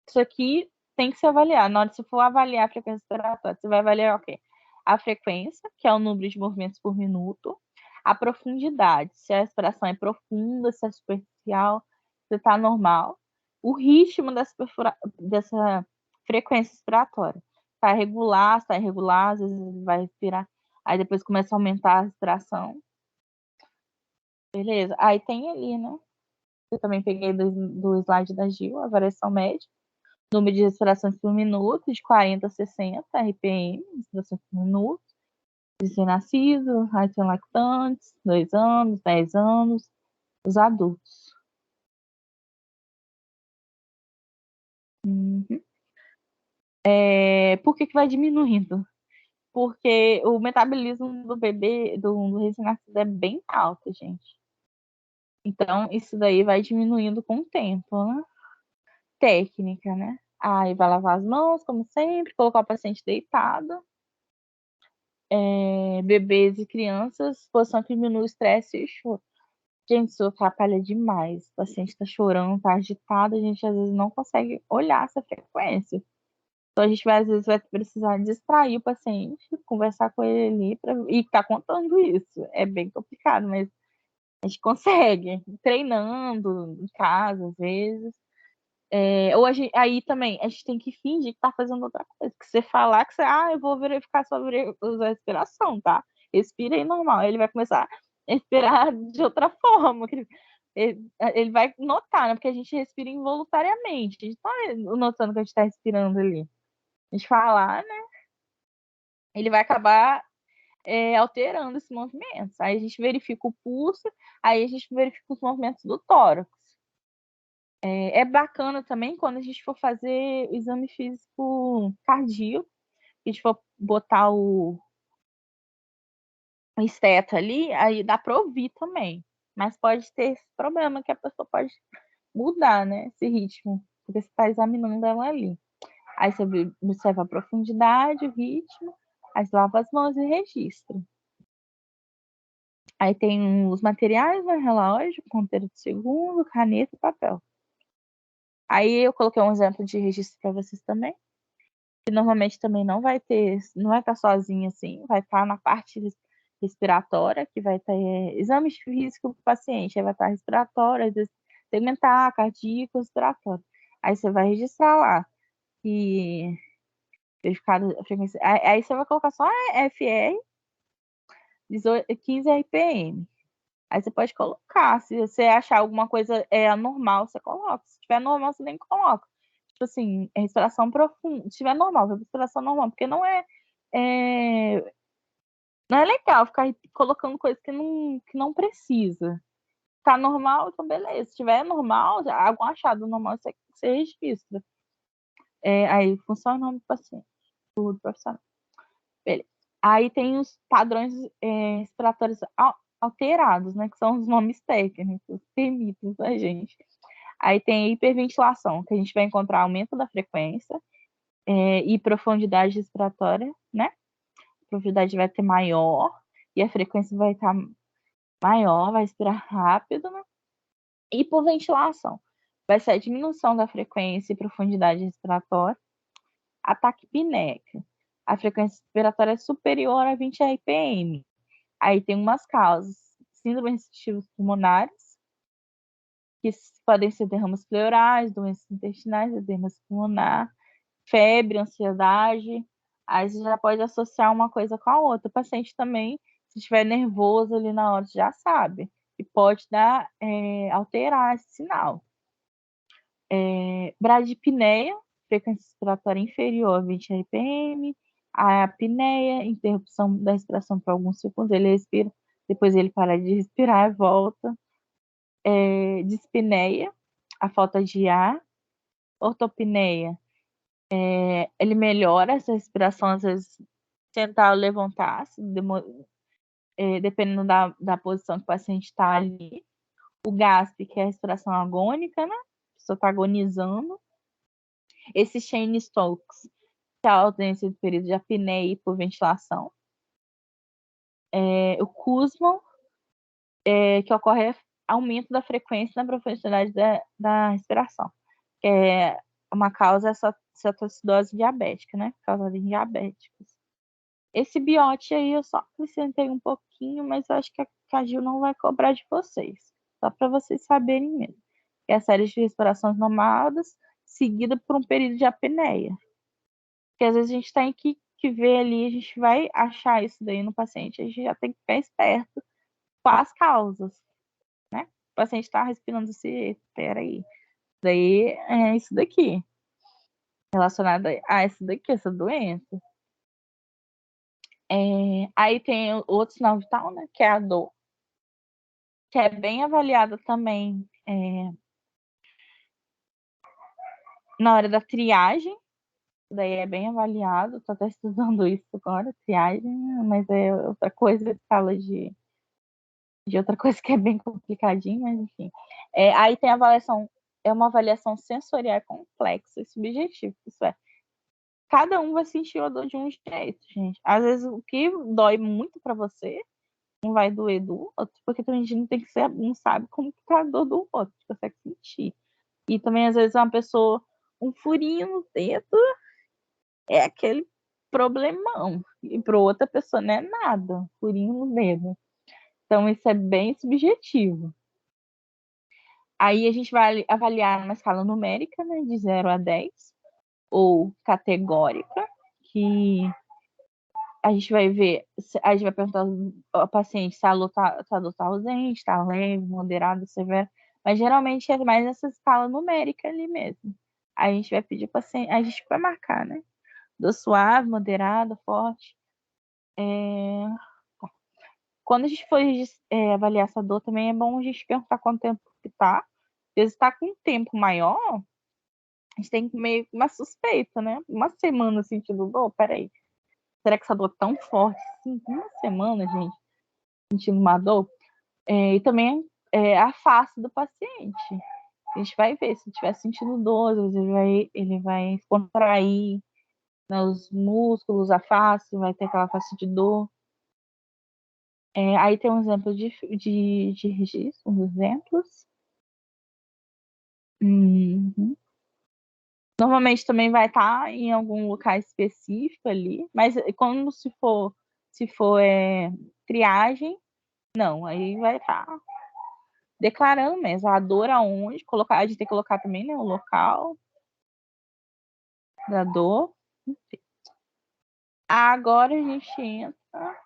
Isso aqui tem que se avaliar. Na hora que você for avaliar a frequência respiratória, você vai avaliar o quê? A frequência, que é o número de movimentos por minuto. A profundidade, se a respiração é profunda, se é superficial, se está normal. O ritmo dessa frequência respiratória. Está regular, está irregular, às vezes ele vai respirar. Aí depois começa a aumentar a respiração. Beleza? Aí tem ali, né? Eu também peguei do slide da Gil, a variação média. Número de respirações por minuto, de 40 a 60 RPM, respirações por minuto. recém-nascido, aí tem lactantes, 2 anos, 10 anos, os adultos. Uhum. Por que vai diminuindo? Porque o metabolismo do bebê, do recém-nascido, é bem alto, gente. Então, isso daí vai diminuindo com o tempo, né? Técnica, né? Aí vai lavar as mãos, como sempre, colocar o paciente deitado. Bebês e crianças, posição que diminui o estresse e choro. Gente, isso atrapalha demais. O paciente está chorando, tá agitado, a gente às vezes não consegue olhar essa frequência. Então a gente vai, às vezes vai precisar distrair o paciente, conversar com ele ali e ficar contando isso. É bem complicado, mas a gente consegue, treinando em casa, às vezes. Aí também, a gente tem que fingir que tá fazendo outra coisa. Que você falar que eu vou verificar sua respiração, tá? Respira aí normal. Ele vai começar a respirar de outra forma. Ele vai notar, né? Porque a gente respira involuntariamente. A gente tá notando que a gente tá respirando ali. A gente falar, né? Ele vai acabar alterando esses movimentos. Aí a gente verifica o pulso, aí a gente verifica os movimentos do tórax. É bacana também quando a gente for fazer o exame físico cardíaco, a gente for botar o esteto ali, aí dá para ouvir também. Mas pode ter esse problema que a pessoa pode mudar, né, esse ritmo, porque você está examinando ela ali. Aí você observa a profundidade, o ritmo, aí você lava as mãos e registra. Aí tem os materiais, né, relógio, ponteiro de segundo, caneta e papel. Aí eu coloquei um exemplo de registro para vocês também. Que normalmente também não vai ter, não vai estar sozinho assim, vai estar na parte respiratória, que vai ter exames físicos do paciente, aí vai estar respiratório, às vezes segmentar, cardíaco, respiratório. Aí você vai registrar lá e verificar a frequência. Aí você vai colocar só FR 15 RPM. Aí você pode colocar. Se você achar alguma coisa anormal, você coloca. Se tiver normal, você nem coloca. Tipo assim, respiração profunda. Se tiver normal, respiração normal, porque é, não é legal ficar colocando coisa que não precisa. Tá normal, então beleza. Se tiver normal, algum achado normal, você registra. Aí, função e nome do paciente. Tudo profissional. Beleza. Aí tem os padrões respiratórios alterados, né? Que são os nomes técnicos, permitem a gente. Aí tem a hiperventilação, que a gente vai encontrar aumento da frequência e profundidade respiratória, né? A profundidade vai ter maior e a frequência vai estar maior, vai respirar rápido, né? Hipoventilação vai ser a diminuição da frequência e profundidade respiratória. Ataque apneica. A frequência respiratória é superior a 20 RPM. Aí tem umas causas: síndromes restritivas pulmonares, que podem ser derrames pleurais, doenças intestinais, edemas pulmonar, febre, ansiedade. Aí você já pode associar uma coisa com a outra. O paciente também, se estiver nervoso ali na hora, já sabe. E pode alterar esse sinal. Bradipneia, frequência respiratória inferior a 20 RPM. A apneia, interrupção da respiração por alguns segundos, ele respira, depois ele para de respirar e volta. Dispneia, a falta de ar. Ortopneia, ele melhora essa respiração, às vezes tentar levantar-se, dependendo da posição que o paciente está ali. O GASP, que é a respiração agônica, né? A pessoa está agonizando. Esse Cheyne-Stokes, que é a ausência do período de apneia e hipoventilação. O Kussmaul, que ocorre aumento da frequência na profundidade da respiração, que é uma causa cetoacidose diabética, né? Causada em diabéticos. Esse biote aí eu só acrescentei um pouquinho, mas eu acho que a Gil não vai cobrar de vocês. Só para vocês saberem mesmo. É a série de respirações nomadas, seguida por um período de apneia. Porque às vezes a gente tem que ver ali, a gente vai achar isso daí no paciente, a gente já tem que ficar esperto com as causas, né? O paciente está respirando assim, peraí, daí é isso daqui, relacionado a isso daqui, essa doença. Aí tem o outro sinal vital, né? Que é a dor, que é bem avaliada também na hora da triagem. Daí é bem avaliado. Tô até estudando isso agora, triagem, mas é outra coisa, fala de outra coisa que é bem complicadinho, mas enfim. Aí tem a avaliação, é uma avaliação sensorial complexa e subjetiva. Isso é, cada um vai sentir a dor de um jeito, gente. Às vezes o que dói muito para você não vai doer do outro, porque também a gente não tem que ser, não sabe como que tá a dor do outro, que consegue sentir. E também às vezes uma pessoa, um furinho no dedo é aquele problemão. E para outra pessoa não é nada, um furinho no dedo. Então isso é bem subjetivo. Aí a gente vai avaliar numa escala numérica, né, de 0 a 10, ou categórica, que a gente vai ver, a gente vai perguntar ao paciente se a dor tá ausente, tá leve, moderada, severa, mas geralmente é mais essa escala numérica ali mesmo. Aí a gente vai pedir para o paciente, a gente vai marcar, né? Dor suave, moderada, forte. Quando a gente for avaliar essa dor, também é bom a gente perguntar quanto tempo que tá. Às vezes tá com um tempo maior, a gente tem meio uma suspeita, né? Uma semana sentindo dor, peraí. Será que essa dor é tão forte assim? Uma semana, gente, sentindo uma dor? E também a face do paciente. A gente vai ver se estiver sentindo dor, às vezes ele vai contrair, né, os músculos, a face, vai ter aquela face de dor. Aí tem um exemplo de registro, uns exemplos. Uhum. Normalmente também vai estar em algum lugar específico ali, mas quando se for triagem, não, aí vai estar declarando mesmo a dor aonde, colocar, a gente tem que colocar também, né, o local da dor. Agora a gente entra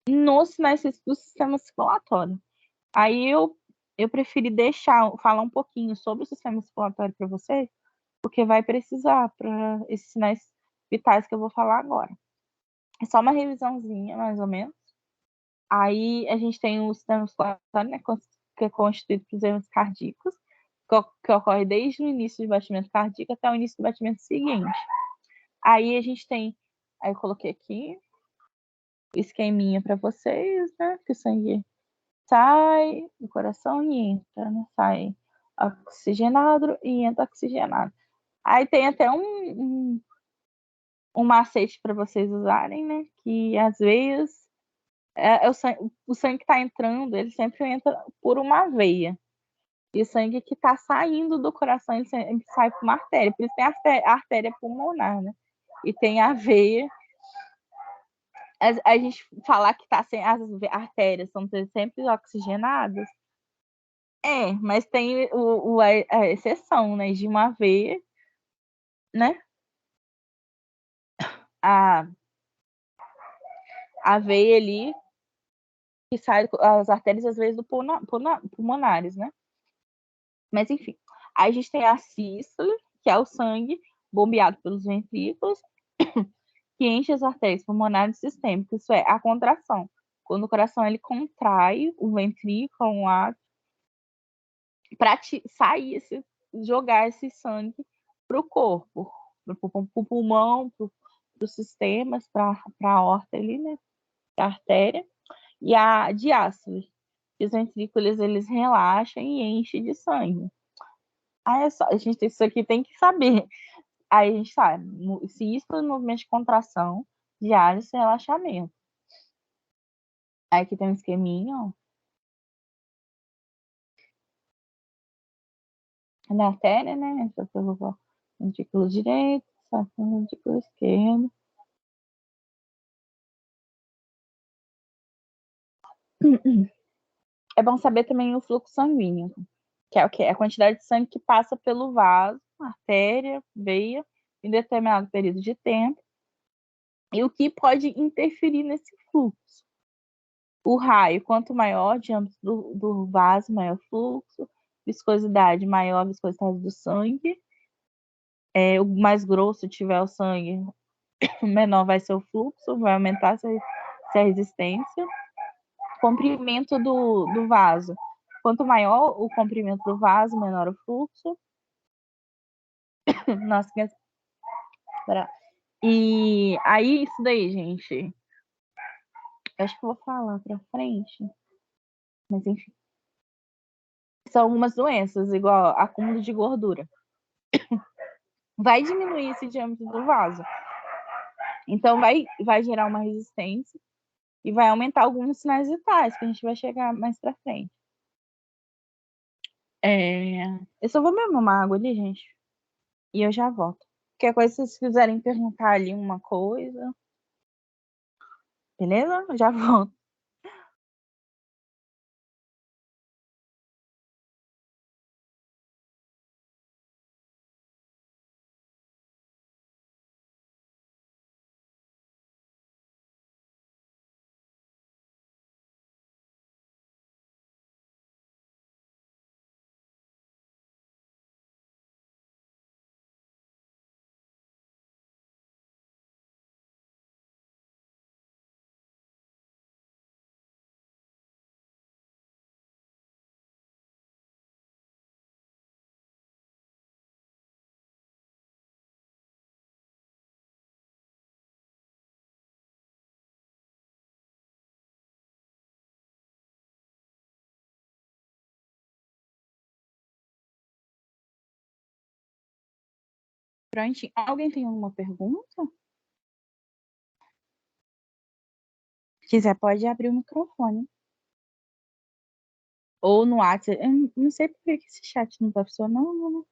nos sinais do sistema circulatório. Aí eu preferi falar um pouquinho sobre o sistema circulatório para vocês, porque vai precisar para esses sinais vitais que eu vou falar agora. É só uma revisãozinha, mais ou menos. Aí a gente tem o sistema circulatório, né, que é constituído por eventos cardíacos, que ocorre desde o início do batimento cardíaco até o início do batimento seguinte. Aí a gente tem, aí eu coloquei aqui o esqueminha para vocês, né, que o sangue sai do coração e entra, né, sai oxigenado e entra oxigenado. Aí tem até um macete para vocês usarem, né, que às vezes o sangue que está entrando, ele sempre entra por uma veia. E o sangue que está saindo do coração, ele sempre sai por uma artéria. Por isso tem a artéria pulmonar, né? E tem a veia. A gente falar que tá sem as artérias são sempre oxigenadas. Mas tem a exceção, né? De uma veia, né? A, a veia ali que sai as artérias às vezes do pulmonares, né? Mas enfim, aí a gente tem a sístole, que é o sangue bombeado pelos ventrículos, que enche as artérias pulmonares sistêmicas, isso é, a contração. Quando o coração ele contrai o ventrículo, o ar, para sair, jogar esse sangue para o corpo, para o pulmão, para os sistemas, para a aorta ali, né? Para a artéria. E a diástole. Os ventrículos eles relaxam e enchem de sangue. Aí é só, a gente isso aqui tem que saber. Aí a gente sabe, se isso é movimento de contração, diálise e relaxamento. Aí aqui tem um esqueminha, ó. Na artéria, né? Entra pelo ventrículo direito, sai pelo ventrículo esquerdo. É bom saber também o fluxo sanguíneo, que é o quê? É a quantidade de sangue que passa pelo vaso, artéria, veia, em determinado período de tempo, e o que pode interferir nesse fluxo. O raio, quanto maior o diâmetro do vaso, maior o fluxo, viscosidade, maior a viscosidade do sangue. O mais grosso tiver o sangue, menor vai ser o fluxo, vai aumentar se a resistência. Comprimento do vaso. Quanto maior o comprimento do vaso, menor o fluxo. Nossa, que... E aí, isso daí, gente. Acho que eu vou falar pra frente. Mas enfim. São algumas doenças, igual acúmulo de gordura. Vai diminuir esse diâmetro do vaso. Então, vai gerar uma resistência e vai aumentar alguns sinais vitais, que a gente vai chegar mais pra frente. Eu só vou beber uma água ali, gente. E eu já volto. Qualquer coisa, se vocês quiserem perguntar ali uma coisa. Beleza? Eu já volto. Prontinho. Alguém tem alguma pergunta? Se quiser, pode abrir o microfone. Ou no WhatsApp. Eu não sei por que esse chat não tá funcionando, né?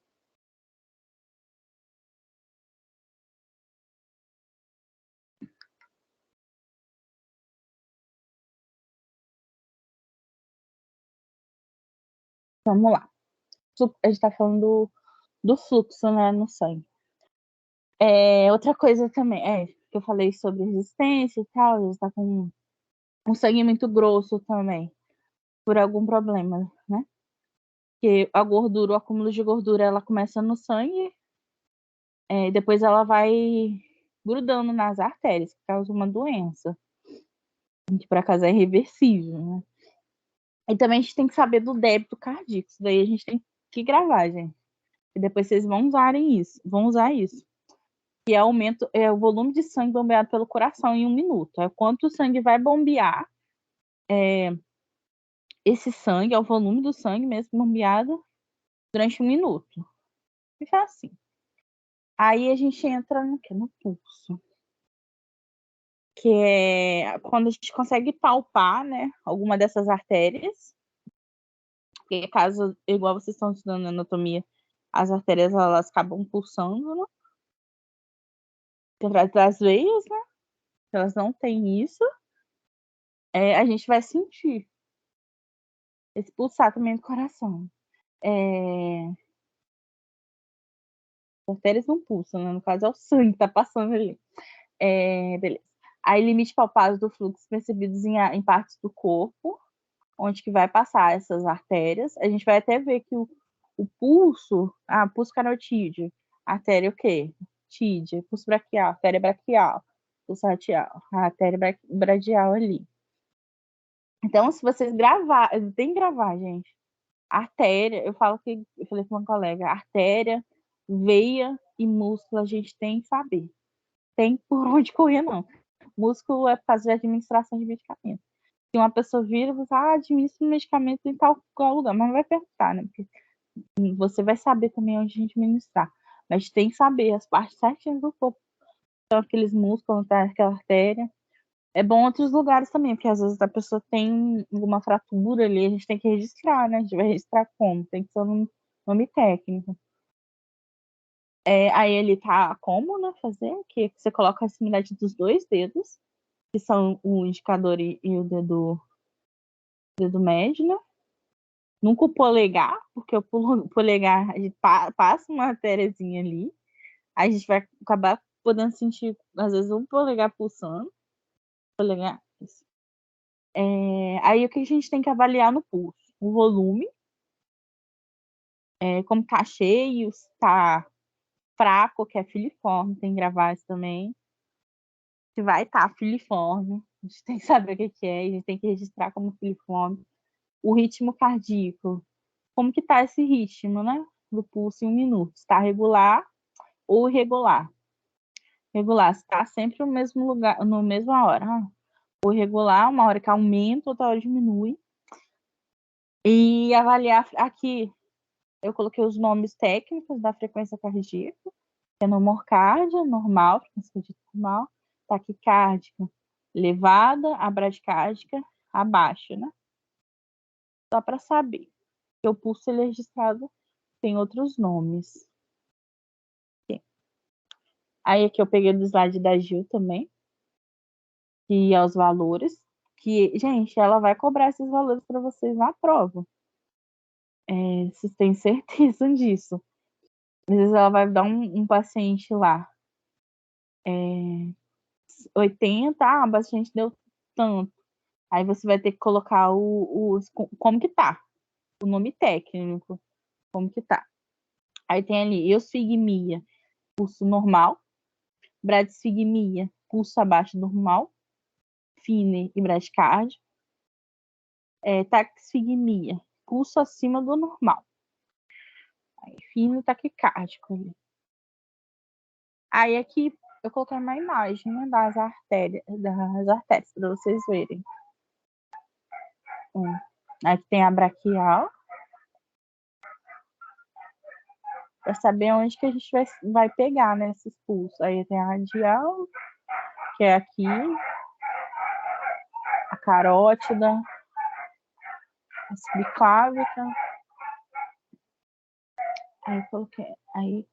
Vamos lá. A gente tá falando do fluxo, né, no sangue. Outra coisa também, que eu falei sobre resistência e tal, às vezes tá com um sangue muito grosso também, por algum problema, né? Porque a gordura, o acúmulo de gordura, ela começa no sangue, depois ela vai grudando nas artérias, que causa uma doença, que por acaso é irreversível, né? E também a gente tem que saber do débito cardíaco, isso daí a gente tem que gravar, gente. E depois vocês vão usar isso. Que é o volume de sangue bombeado pelo coração em 1 minuto. É quanto o sangue vai bombear. Esse sangue é o volume do sangue mesmo bombeado durante 1 minuto. Fica assim. Aí a gente entra no que? No pulso. Que é quando a gente consegue palpar, né, alguma dessas artérias. Porque caso, igual vocês estão estudando anatomia, as artérias elas acabam pulsando, né? Através das veias, né? Se elas não têm isso, a gente vai sentir esse pulsar também do coração. As artérias não pulsam, né? No caso é o sangue que tá passando ali. Beleza. Aí, limite palpável do fluxo percebidos em partes do corpo, onde que vai passar essas artérias. A gente vai até ver que o pulso, pulso carotídeo, artéria o quê? Tídia, pulso braquial, artéria braquial, pulso radial, a artéria bradial ali. Então, se vocês gravar, tem que gravar, gente. Artéria, eu falei com uma colega, artéria, veia e músculo a gente tem que saber. Tem por onde correr, não. Músculo é por causa de administração de medicamento. Se uma pessoa vira e fala, administra medicamento em tal lugar, mas não vai perguntar, né? Porque você vai saber também onde a gente administrar. Mas tem que saber as partes certinhas do corpo. Então, aqueles músculos, aquela artéria. É bom em outros lugares também, porque às vezes a pessoa tem alguma fratura ali, a gente tem que registrar, né? A gente vai registrar como? Tem que ser um nome técnico. Aí ele tá como, né? Fazer que você coloca a extremidade dos dois dedos, que são o indicador e o dedo médio, né? Nunca o polegar, porque o polegar a gente passa uma artériazinha ali, aí a gente vai acabar podendo sentir, às vezes, um polegar pulsando. Polegar, isso. Aí o que a gente tem que avaliar no pulso? O volume, como tá cheio, se tá fraco, que é filiforme, tem que gravar isso também. Se vai estar filiforme, a gente tem que saber o que é, a gente tem que registrar como filiforme. O ritmo cardíaco, como que tá esse ritmo, né? Do pulso em 1 minuto. Está regular ou irregular? Regular, está sempre no mesmo lugar, na mesma hora. Ou irregular, uma hora que aumenta, outra hora diminui. E avaliar aqui, eu coloquei os nomes técnicos da frequência cardíaca, que é normocárdia, normal, frequência cardíaca normal, taquicárdica elevada, a bradicárdica abaixo, né? Só para saber. Porque o pulso ele é registrado tem outros nomes. Aí aqui eu peguei do slide da Gil também, que é os valores. Que, gente, ela vai cobrar esses valores para vocês na prova. Vocês têm certeza disso. Às vezes ela vai dar um paciente lá. 80, o paciente deu tanto. Aí você vai ter que colocar como que tá. O nome técnico. Como que tá. Aí tem ali eusfigmia, pulso normal. Bradisfigmia, pulso abaixo do normal. Fine e bradicárdia. Taquisfigmia, pulso acima do normal. Aí, fine e taquicárdico. Aí aqui eu coloquei uma imagem, né, das artérias para vocês verem. Aqui tem a braquial, para saber onde que a gente vai pegar, né, esses pulsos. Aí tem a radial, que é aqui, a carótida, a subclávica. Aí coloquei aí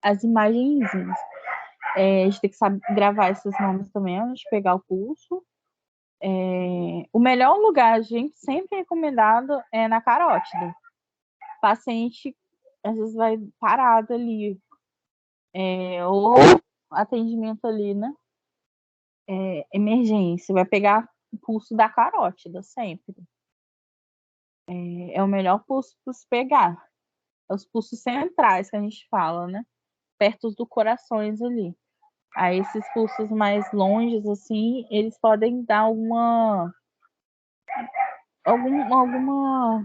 as imagenzinhas. A gente tem que saber gravar esses nomes também antes de pegar o pulso. O melhor lugar, a gente sempre recomendado é na carótida. O paciente às vezes vai parado ali, ou atendimento ali, né? Emergência, vai pegar o pulso da carótida sempre. É o melhor pulso para se pegar. É os pulsos centrais que a gente fala, né? Perto do corações ali. Aí esses pulsos mais longes, assim, eles podem dar alguma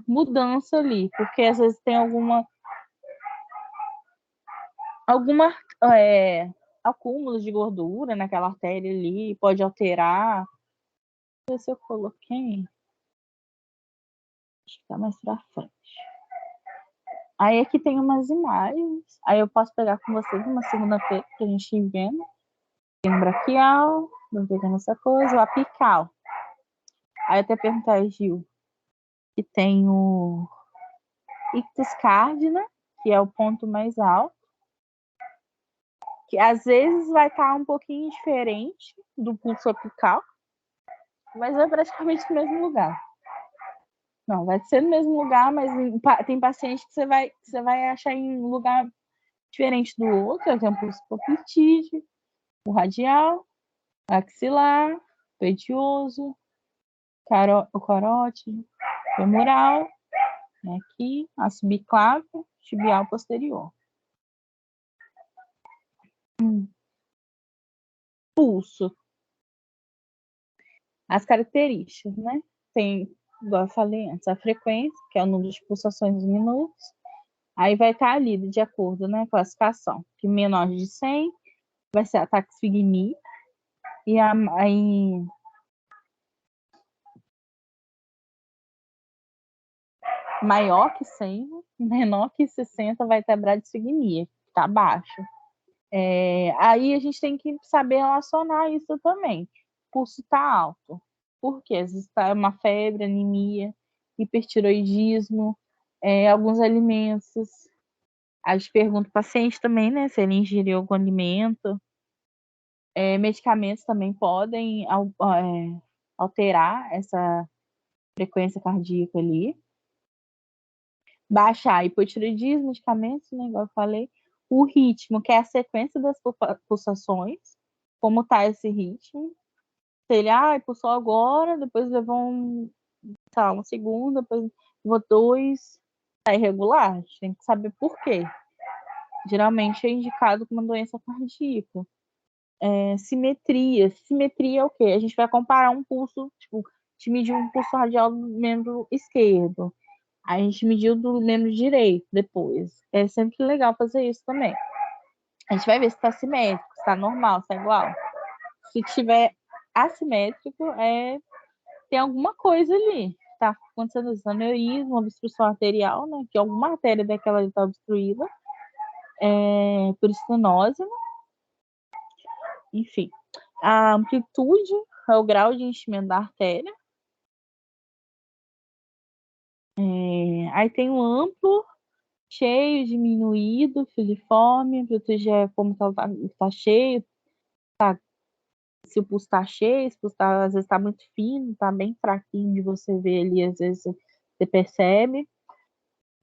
mudança ali, porque às vezes tem alguma acúmulo de gordura naquela artéria ali, pode alterar. Deixa eu ver se eu coloquei. Acho que tá mais pra frente. Aí aqui tem umas imagens. Aí eu posso pegar com vocês uma segunda-feira pra gente ir vendo. Tem o braquial, vou pegando essa coisa, o apical. Aí até perguntar a Gil, que tem o ictus cardina, que é o ponto mais alto, que às vezes vai estar um pouquinho diferente do pulso apical, mas é praticamente no mesmo lugar. Não, vai ser no mesmo lugar, mas tem paciente que você vai achar em um lugar diferente do outro, por exemplo, o poplitide, o radial, o axilar, o pedioso, o carótido, femoral, aqui, a subclávica, tibial posterior. Pulso. As características, né? Tem, igual eu falei antes, a frequência, que é o número de pulsações em minutos. Aí vai estar ali, de acordo, né? Classificação. Que menor de 100 vai ser a taquisfigmia. E aí maior que 100, menor que 60 vai ter a bradisfigmia, que está abaixo. Aí a gente tem que saber relacionar isso também. O pulso está alto. Por quê? Às vezes está uma febre, anemia, hipertiroidismo, alguns alimentos. A gente pergunta o paciente também, né, se ele ingeriu algum alimento. Medicamentos também podem alterar essa frequência cardíaca ali. Baixar hipotireoidismo, medicamentos, né, igual eu falei. O ritmo, que é a sequência das pulsações, como tá esse ritmo. Se ele, pulsou agora, depois levou um segundo, depois levou 2, tá irregular, a gente tem que saber por quê. Geralmente é indicado com uma doença cardíaca. simetria. Simetria é o quê? A gente vai comparar um pulso, tipo, te medir um pulso radial do membro esquerdo. Aí a gente mediu do membro direito depois. É sempre legal fazer isso também. A gente vai ver se está simétrico, se está normal, se está igual. Se tiver assimétrico, tem alguma coisa ali. Está acontecendo isso, aneurisma, obstrução arterial, né? Que alguma artéria daquela está obstruída, por estenose, né? Enfim. A amplitude é o grau de enchimento da artéria. Aí tem o amplo, cheio, diminuído, filiforme, amplitude é como tá cheio, se o pulso está cheio, se o pulso às vezes está muito fino, está bem fraquinho de você ver ali, às vezes você percebe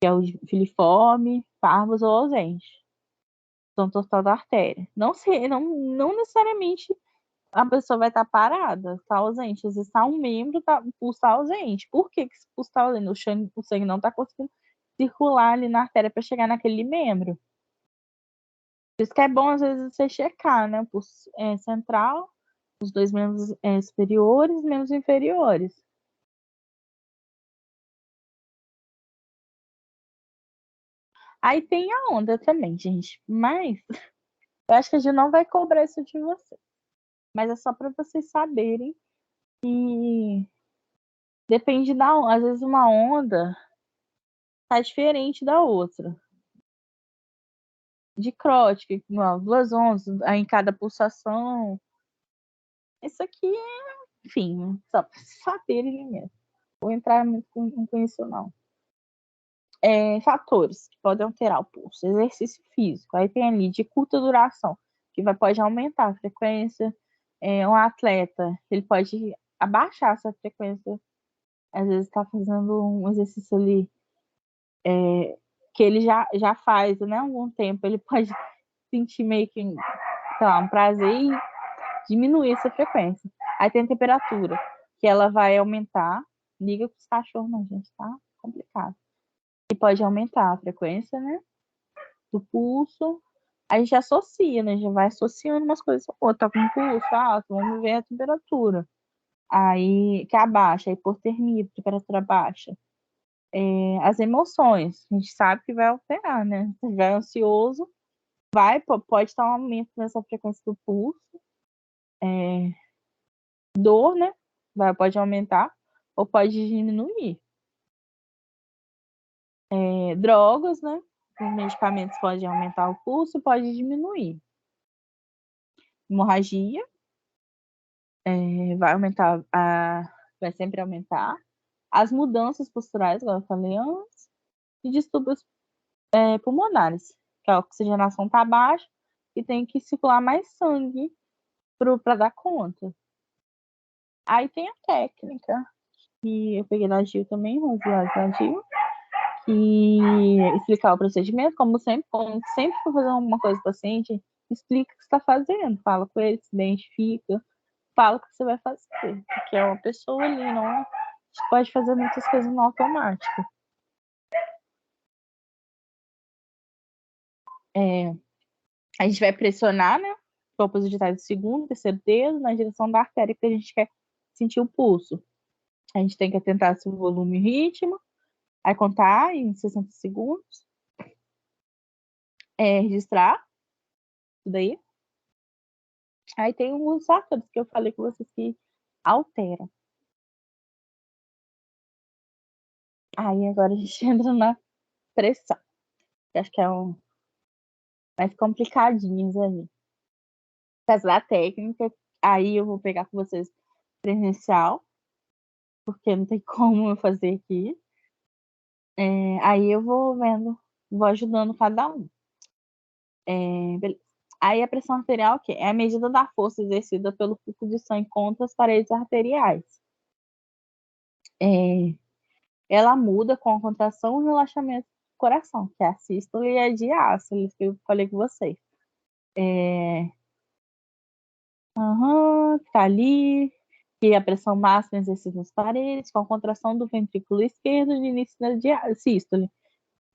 que é o filiforme, parvos ou ausente. Então, total da artéria. Não necessariamente a pessoa vai estar parada, está ausente. Às vezes está um membro, o pulso está ausente. Por que esse pulso está ausente? O sangue não está conseguindo circular ali na artéria para chegar naquele membro. Por isso que é bom, às vezes, você checar, né? O pulso central, os dois membros superiores e membros inferiores. Aí tem a onda também, gente. Mas eu acho que a gente não vai cobrar isso de você. Mas é só para vocês saberem que depende da onda. Às vezes uma onda tá diferente da outra. De Crotch, duas ondas aí em cada pulsação. Isso aqui enfim, só para saberem mesmo. Vou entrar muito com isso, não. Fatores que podem alterar o pulso. Exercício físico. Aí tem ali de curta duração, que pode aumentar a frequência. Um atleta, ele pode abaixar essa frequência. Às vezes está fazendo um exercício ali que ele já faz, né, há algum tempo. Ele pode sentir meio que, sei lá, um prazer e diminuir essa frequência. Aí tem a temperatura, que ela vai aumentar. Liga com os cachorros, não, gente, tá complicado. E pode aumentar a frequência, né, do pulso. A gente associa, né, já vai associando umas coisas com outras. Tá com pulso alto, vamos ver a temperatura. Aí, que abaixa, a hipotermia, temperatura baixa. As emoções, a gente sabe que vai alterar, né? Se estiver ansioso, pode estar um aumento nessa frequência do pulso. Dor, né? Pode aumentar ou pode diminuir. Drogas, né? Os medicamentos podem aumentar o pulso, pode diminuir. Hemorragia, vai aumentar, vai sempre aumentar. As mudanças posturais, como eu falei antes, e distúrbios pulmonares, que a oxigenação está baixa e tem que circular mais sangue para dar conta. Aí tem a técnica, que eu peguei na Gil também, vamos lá na Gil, e explicar o procedimento, como sempre for fazer alguma coisa para o paciente, explica o que você está fazendo, fala com ele, se identifica, fala o que você vai fazer, porque é uma pessoa ali, não, a gente pode fazer muitas coisas no automático. A gente vai pressionar, né, propositais do segundo, terceiro dedo, na direção da artéria que a gente quer sentir o pulso. A gente tem que atentar se o volume e ritmo, aí contar em 60 segundos, registrar tudo daí. Aí tem os fatores que eu falei com vocês que alteram. Aí agora a gente entra na pressão, que acho que é um mais complicadinhos ali. Por da técnica, aí eu vou pegar com vocês presencial, porque não tem como eu fazer aqui. Aí eu vou vendo, vou ajudando cada um. Beleza. Aí a pressão arterial, que é a medida da força exercida pelo fluxo de sangue contra as paredes arteriais. Ela muda com a contração e o relaxamento do coração, que é a sístole e a diástole, que eu falei com vocês. Tá ali, que a pressão máxima exercida nas paredes, com a contração do ventrículo esquerdo de início da sístole.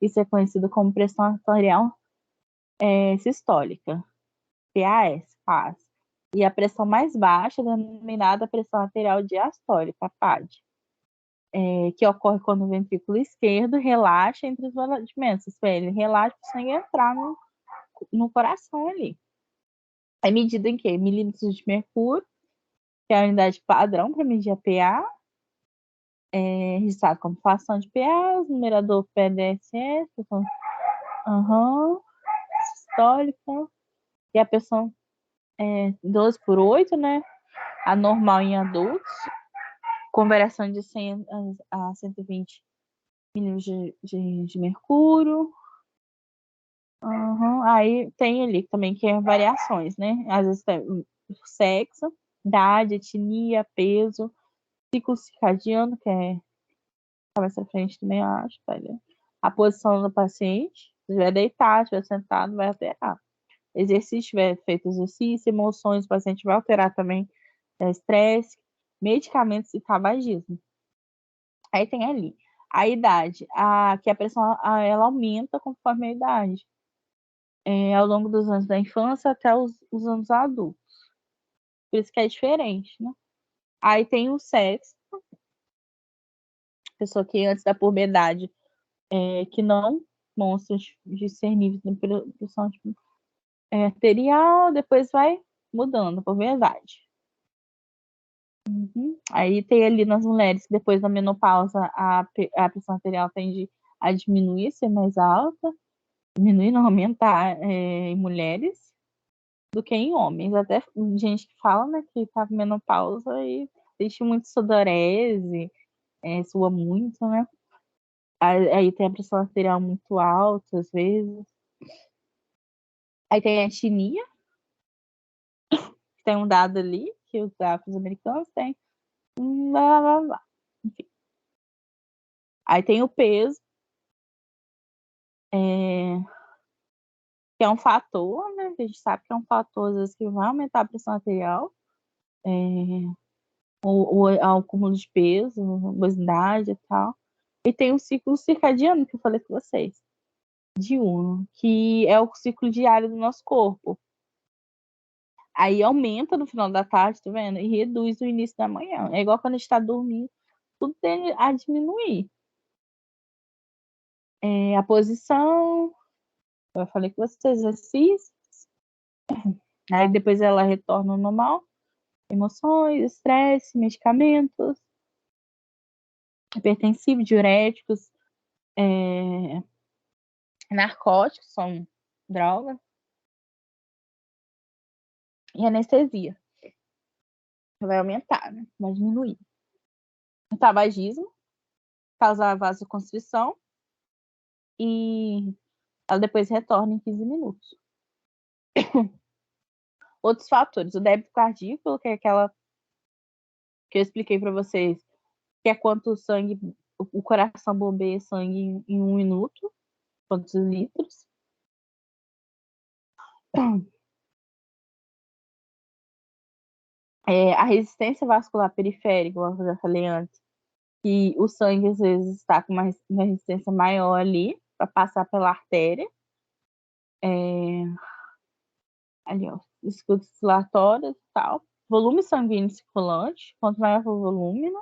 Isso é conhecido como pressão arterial sistólica, PAS, PAS. E a pressão mais baixa é denominada pressão arterial diastólica, PAD, que ocorre quando o ventrículo esquerdo relaxa entre os batimentos. Ele relaxa para o sangue entrar no coração ali. É medida em quê? Milímetros de mercúrio, que é a unidade padrão para medir a PA, registrado como fração de PA, numerador PDSS, histórica, e a pressão 12 por 8, né? A normal em adultos, com variação de 100 a 120 milímetros de mercúrio. Aí tem ali também que é variações, né? Às vezes tem sexo, idade, etnia, peso, ciclo circadiano, que é mais pra frente também, eu acho, velho. A posição do paciente, se estiver deitado, se estiver sentado, vai alterar. Exercício, se tiver feito exercício, emoções, o paciente vai alterar também, estresse, medicamentos e tabagismo. Aí tem ali a idade, que a pressão ela aumenta conforme a idade, ao longo dos anos da infância até os anos adultos. Por isso que é diferente, né? Aí tem o sexo, pessoa que antes da puberdade, que não demonstra discerníveis na pressão arterial, depois vai mudando por verdade. Aí tem ali nas mulheres que depois da menopausa a pressão arterial tende a diminuir, ser mais alta, diminuir, não aumentar em mulheres do que em homens. Até gente que fala, né, que tá com menopausa e sente muito sudorese, sua muito, né? Aí tem a pressão arterial muito alta, às vezes. Aí tem a etnia, que tem um dado ali, que os afro-americanos têm. Blá, blá, blá. Enfim. Aí tem o peso, que é um fator, né? A gente sabe que é um fator, às vezes, que vai aumentar a pressão arterial, ou ao acúmulo de peso, obesidade e tal. E tem o ciclo circadiano, que eu falei com vocês, diurno, que é o ciclo diário do nosso corpo. Aí aumenta no final da tarde, tá vendo? E reduz no início da manhã. É igual quando a gente tá dormindo, tudo tende a diminuir. A posição, eu falei com vocês, exercício. Aí depois ela retorna ao normal. Emoções, estresse, medicamentos, hipertensivos, diuréticos, narcóticos, são drogas, e anestesia. Vai aumentar, né? Vai diminuir. O tabagismo causa vasoconstrição e ela depois retorna em 15 minutos. Outros fatores, o débito cardíaco, que é aquela que eu expliquei para vocês, que é quanto sangue, o coração bombeia sangue em 1 minuto, quantos litros. A resistência vascular periférica, como eu já falei antes, que o sangue às vezes está com uma resistência maior ali para passar pela artéria. Ali, ó, escudos circulatórios e tal. Volume sanguíneo circulante, quanto maior o volume, né?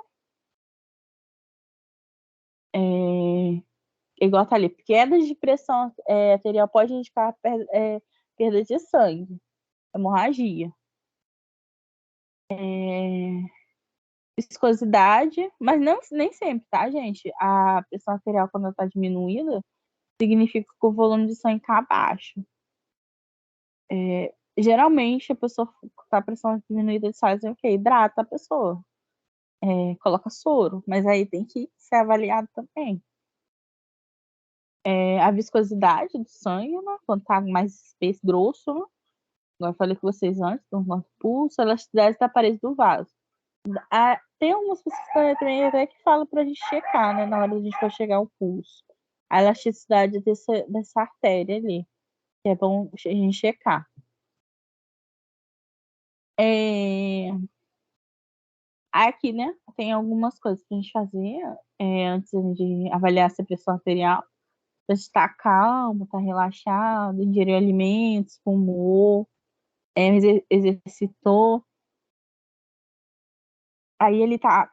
Igual tá ali, queda de pressão arterial pode indicar perda de sangue, hemorragia. Viscosidade, mas não, nem sempre, tá, gente? A pressão arterial, quando ela tá diminuída, significa que o volume de sangue tá baixo. Geralmente, a pessoa com a pressão diminuída, eles fazem o quê? Hidrata a pessoa. Coloca soro, mas aí tem que ser avaliado também. A viscosidade do sangue, né? Quando tá mais espesso, grosso, né? Como eu falei com vocês antes, do nosso pulso, elasticidade da parede do vaso. Tem algumas pessoas também até que falam pra gente checar, né? Na hora da gente for chegar o pulso. A elasticidade dessa artéria ali. Que é bom a gente checar. Aqui, né? Tem algumas coisas pra gente fazer antes de avaliar essa pressão arterial. Pra gente estar calmo, estar relaxado, ingerir alimentos com humor. exercitou. Aí ele tá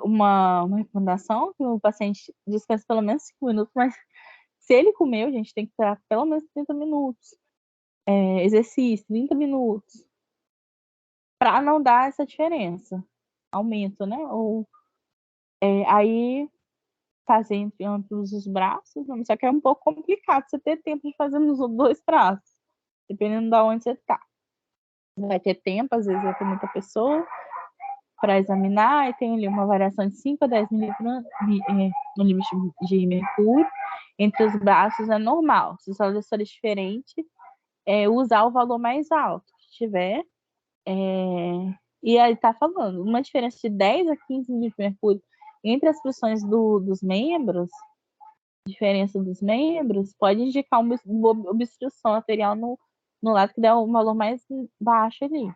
uma recomendação que o paciente descanse pelo menos 5 minutos, mas se ele comeu, a gente tem que esperar pelo menos 30 minutos. Exercício, 30 minutos. Para não dar essa diferença. Aumento, né? Aí fazer entre ambos os braços, só que é um pouco complicado você ter tempo de fazer nos dois braços, dependendo de onde você tá. Vai ter tempo, às vezes vai ter muita pessoa para examinar, e tem ali uma variação de 5 a 10 milímetros no limite de mercúrio. Entre os braços é normal. Se os olhos forem diferentes, usar o valor mais alto que tiver. E aí tá falando, uma diferença de 10 a 15 milímetros de mercúrio entre as pressões dos membros, diferença dos membros, pode indicar uma obstrução arterial no lado que der um valor mais baixo ali.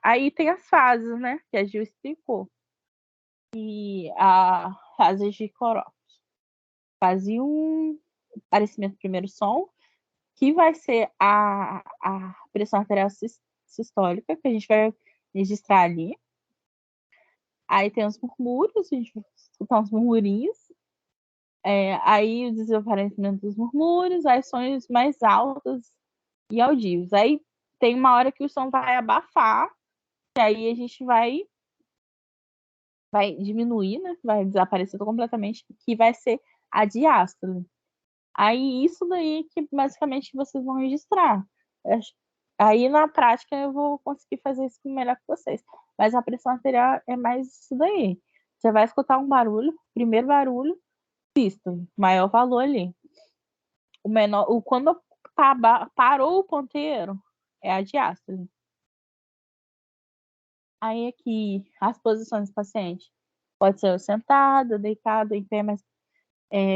Aí tem as fases, né? Que a Gil explicou. E a fase de Korov. Fase 1, aparecimento do primeiro som, que vai ser a pressão arterial sistólica, que a gente vai registrar ali. Aí tem os murmúrios, a gente vai escutar uns murmurinhos. Aí o desaparecimento dos murmúrios, aí sons mais altos e audíveis. Aí tem uma hora que o som vai abafar, e aí a gente vai diminuir, né? Vai desaparecer completamente, que vai ser a diástole. Aí isso daí que basicamente vocês vão registrar. Aí na prática eu vou conseguir fazer isso melhor que vocês. Mas a pressão arterial é mais isso daí. Você vai escutar um barulho, primeiro barulho, sístole, maior valor ali. O menor, quando parou o ponteiro, é a diástole. Aí aqui, as posições do paciente. Pode ser sentado, deitado, em pé, mas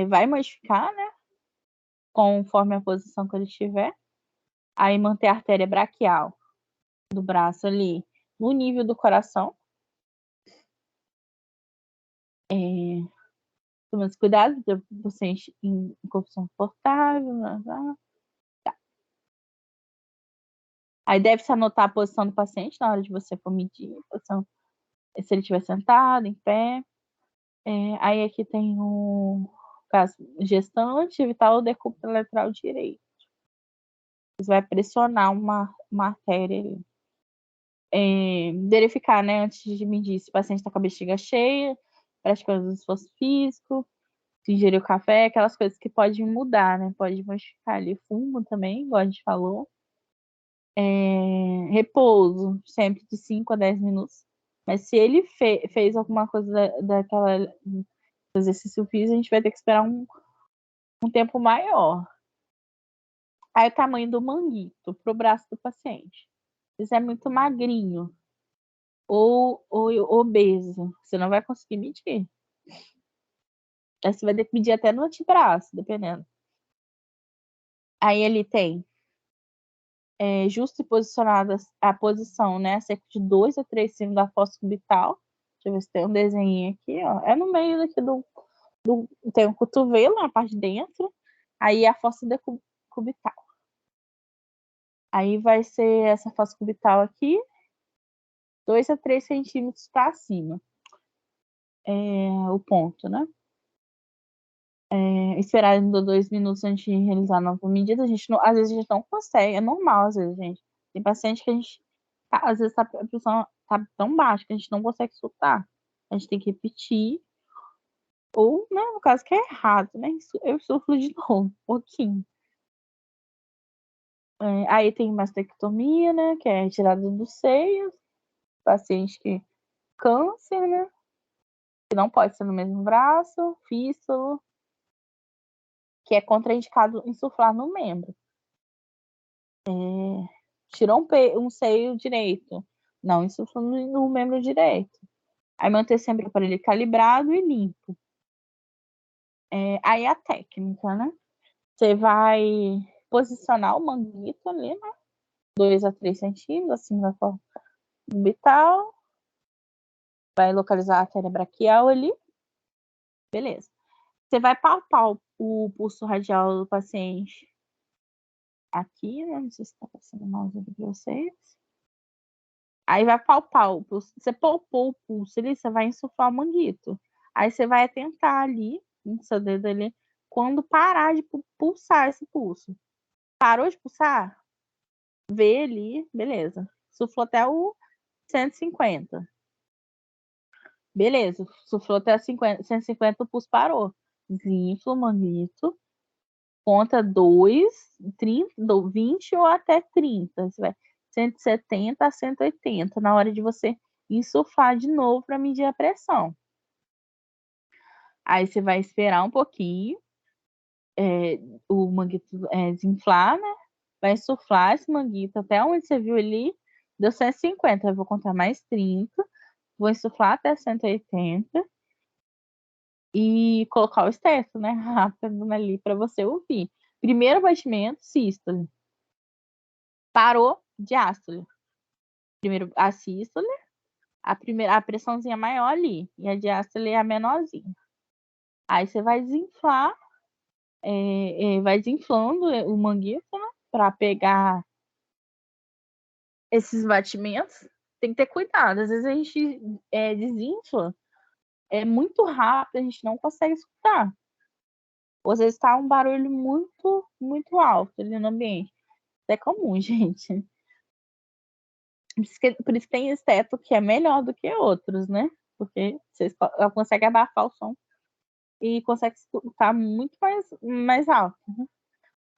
vai modificar, né? Conforme a posição que ele estiver. Aí manter a artéria braquial do braço ali no nível do coração. Tomando cuidado de vocês em posição confortável. Tá. Aí deve-se anotar a posição do paciente na hora de você for medir a posição, se ele estiver sentado, em pé. Aí aqui tem o caso gestante, evitar o decúbito lateral direito. Você vai pressionar uma artéria ali. Verificar, né, antes de medir se o paciente está com a bexiga cheia, praticando esforço físico, se ingeriu café, aquelas coisas que podem mudar, né? Pode modificar ali. Fumo também, igual a gente falou. Repouso, sempre de 5 a 10 minutos. Mas se ele fez alguma coisa daquela exercício físico, a gente vai ter que esperar um tempo maior. Aí o tamanho do manguito para o braço do paciente. Se é muito magrinho ou obeso, você não vai conseguir medir. Aí você vai ter que medir até no antebraço, dependendo. Aí ele tem justo e posicionada a posição, né? Cerca de 2 a 3 cm da fossa cubital. Deixa eu ver se tem um desenho aqui, ó. É no meio daqui tem um cotovelo na parte de dentro. Aí a fossa cubital. Aí vai ser essa fossa cubital aqui, 2 a 3 centímetros para cima. O ponto, né? Esperar ainda 2 minutos antes de realizar a nova medida. Às vezes a gente não consegue, é normal, às vezes, gente. Tem paciente que a gente, às vezes a pressão tá tão baixa que a gente não consegue soltar. A gente tem que repetir. Ou, né, no caso que é errado, né? Eu sofro de novo, um pouquinho. Aí tem mastectomia, né? Que é retirada dos seios. Paciente que câncer, né? Que não pode ser no mesmo braço. Fístula. Que é contraindicado insuflar no membro. Tirou um seio direito. Não insufla no membro direito. Aí manter sempre o aparelho calibrado e limpo. Aí a técnica, né? Você vai posicionar o manguito ali, né? 2 a 3 centímetros, acima da forma orbital. Vai localizar a artéria braquial ali. Beleza. Você vai palpar o pulso radial do paciente aqui, né? Não sei se tá passando mais aqui pra vocês. Aí vai palpar o pulso. Você palpou o pulso ali, você vai insuflar o manguito. Aí você vai tentar ali, no seu dedo ali, quando parar de pulsar esse pulso. Parou de pulsar? Vê ali, beleza. Suflou até o 150. Beleza, suflou até 150, o pulso parou. Desinfla o manguito, conta 2, 30, 20 ou até 30. Você vai 170 a 180 na hora de você insuflar de novo para medir a pressão. Aí você vai esperar um pouquinho, o manguito desinflar, né? Vai insuflar esse manguito até onde você viu ali, deu 150. Eu vou contar mais 30, vou insuflar até 180 e colocar o esteto, né? Rápido ali para você ouvir. Primeiro batimento, sístole. Parou, diástole. Primeiro a sístole, a pressãozinha maior ali, e a diástole é a menorzinha. Aí você vai desinflar, vai desinflando o manguito, né? Para pegar esses batimentos. Tem que ter cuidado. Às vezes a gente desinfla, é muito rápido, a gente não consegue escutar. Ou às vezes está um barulho muito, muito alto ali no ambiente. Isso é comum, gente. Por isso que tem esteto que é melhor do que outros, né? Porque vocês conseguem abafar o som e consegue escutar muito mais alto. Né?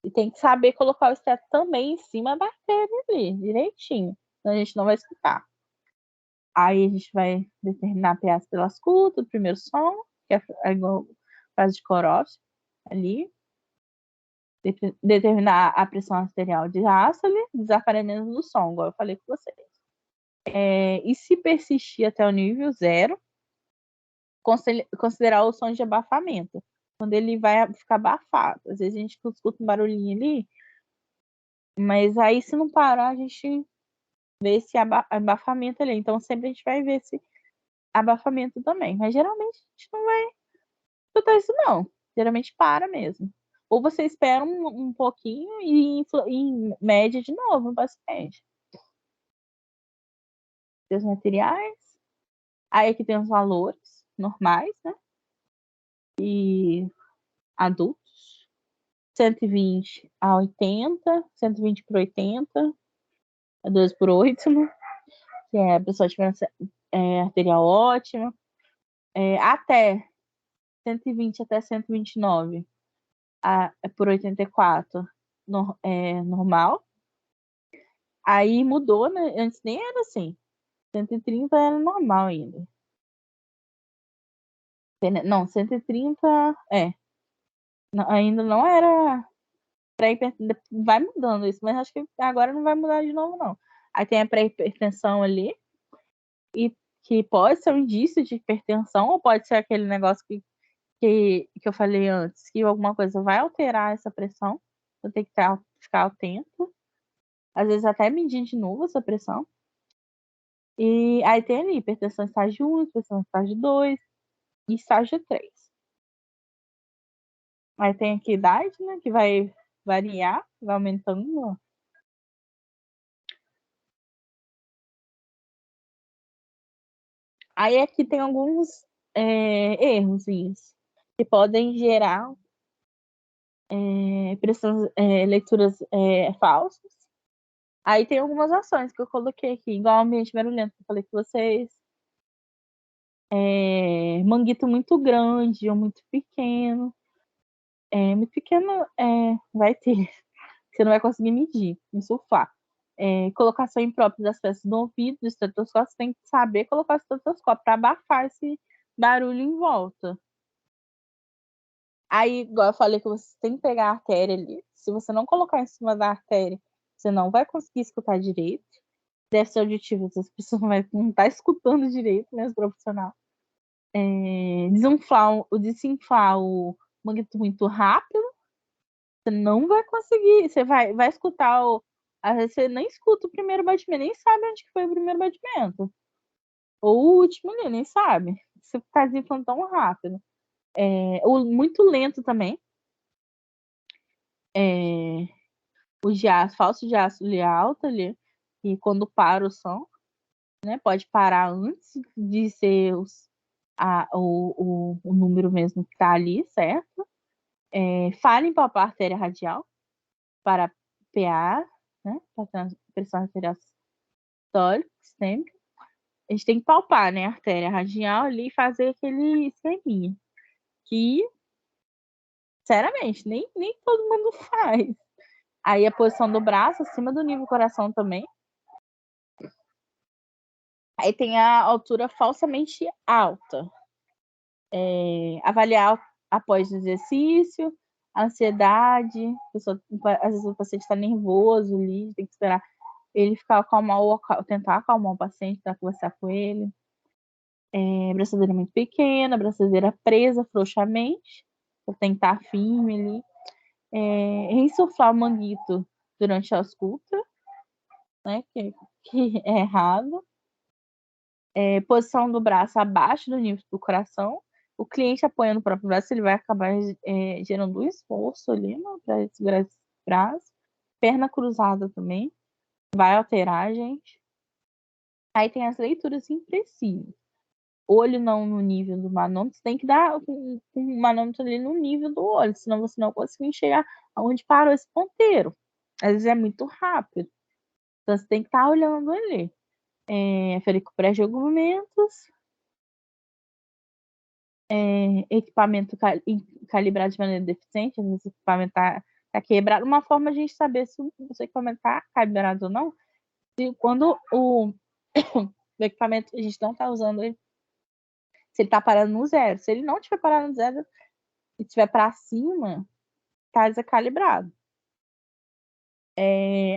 E tem que saber colocar o esteto também em cima da artéria ali, direitinho. Senão a gente não vai escutar. Aí a gente vai determinar a pH pela escuta, o primeiro som, que é igual frase de Korov, ali. Determinar a pressão arterial de diástole, desaparecimento do som, igual eu falei com vocês. E se persistir até o nível 0, considerar o som de abafamento, quando ele vai ficar abafado. Às vezes a gente escuta um barulhinho ali, mas aí se não parar, a gente vê esse abafamento ali. Então sempre a gente vai ver esse abafamento também. Mas geralmente a gente não vai escutar isso não. Geralmente para mesmo. Ou você espera um pouquinho e mede de novo no paciente. Os materiais. Aí aqui tem os valores normais, né? E adultos. 120 a 80, 120 por 80, 2 por 8, né? Que é a pessoa tiver arterial ótima. Até 120 até 129 por 84 normal. Aí mudou, né? Antes nem era assim. 130 era normal ainda. Não, 130 ainda não era vai mudando isso, mas acho que agora não vai mudar de novo, não. Aí tem a pré-hipertensão ali, e que pode ser um indício de hipertensão, ou pode ser aquele negócio que eu falei antes, que alguma coisa vai alterar essa pressão, eu tenho que ficar atento. Às vezes até medir de novo essa pressão. E aí tem ali hipertensão estágio 1, hipertensão estágio 2 e estágio 3. Aí tem aqui a idade, né, que vai variar, vai aumentando. Aí aqui tem alguns erros que podem gerar leituras falsas. Aí tem algumas ações que eu coloquei aqui, igual ambiente barulhento que eu falei com vocês. Manguito muito grande ou muito pequeno. Muito pequeno vai ter, você não vai conseguir medir, insuflar. Colocação imprópria das peças no ouvido, do estetoscópio, você tem que saber colocar o estetoscópio para abafar esse barulho em volta. Aí, igual eu falei que você tem que pegar a artéria ali. Se você não colocar em cima da artéria, você não vai conseguir escutar direito. Déficit auditivo, as pessoas não estar escutando direito, né, os profissionais. Desinflar o manguito muito rápido, você não vai conseguir. Você vai escutar às vezes você nem escuta o primeiro batimento, nem sabe onde que foi o primeiro batimento. Ou o último, nem sabe. Você está desinflando tão rápido. Ou muito lento também. o falso diástole alto ali, e quando para o som, né, pode parar antes de ser o número mesmo que está ali, certo? Falha em palpar a artéria radial para PA, né, para pressão arterial sistólica, sistêmica. A gente tem que palpar, né, a artéria radial ali e fazer aquele esqueminha. Que, sinceramente, nem todo mundo faz. Aí a posição do braço acima do nível do coração também. Aí tem a altura falsamente alta. Avaliar após o exercício, ansiedade, às vezes o paciente está nervoso ali, tem que esperar ele ficar acalmar ou tentar acalmar o paciente para conversar com ele. Braçadeira muito pequena, braçadeira presa frouxamente, para tentar firme ali. Reinsuflar o manguito durante a ausculta, né, que é errado. Posição do braço abaixo do nível do coração. O cliente apoiando o próprio braço, ele vai acabar gerando um esforço ali, né, para segurar esse braço. Perna cruzada também vai alterar, gente. Aí tem as leituras imprecisas. Olho não no nível do manômetro, tem que dar um manômetro ali no nível do olho, senão você não consegue enxergar onde parou esse ponteiro. Às vezes é muito rápido. Então você tem que estar olhando ali. Ferir com pré-julgamentos. Equipamento calibrado de maneira deficiente, às vezes o equipamento tá quebrado. Uma forma de a gente saber se o equipamento está calibrado ou não, se quando o equipamento a gente não está usando ele, se ele está parando no zero. Se ele não estiver parado no zero e estiver para cima, está descalibrado.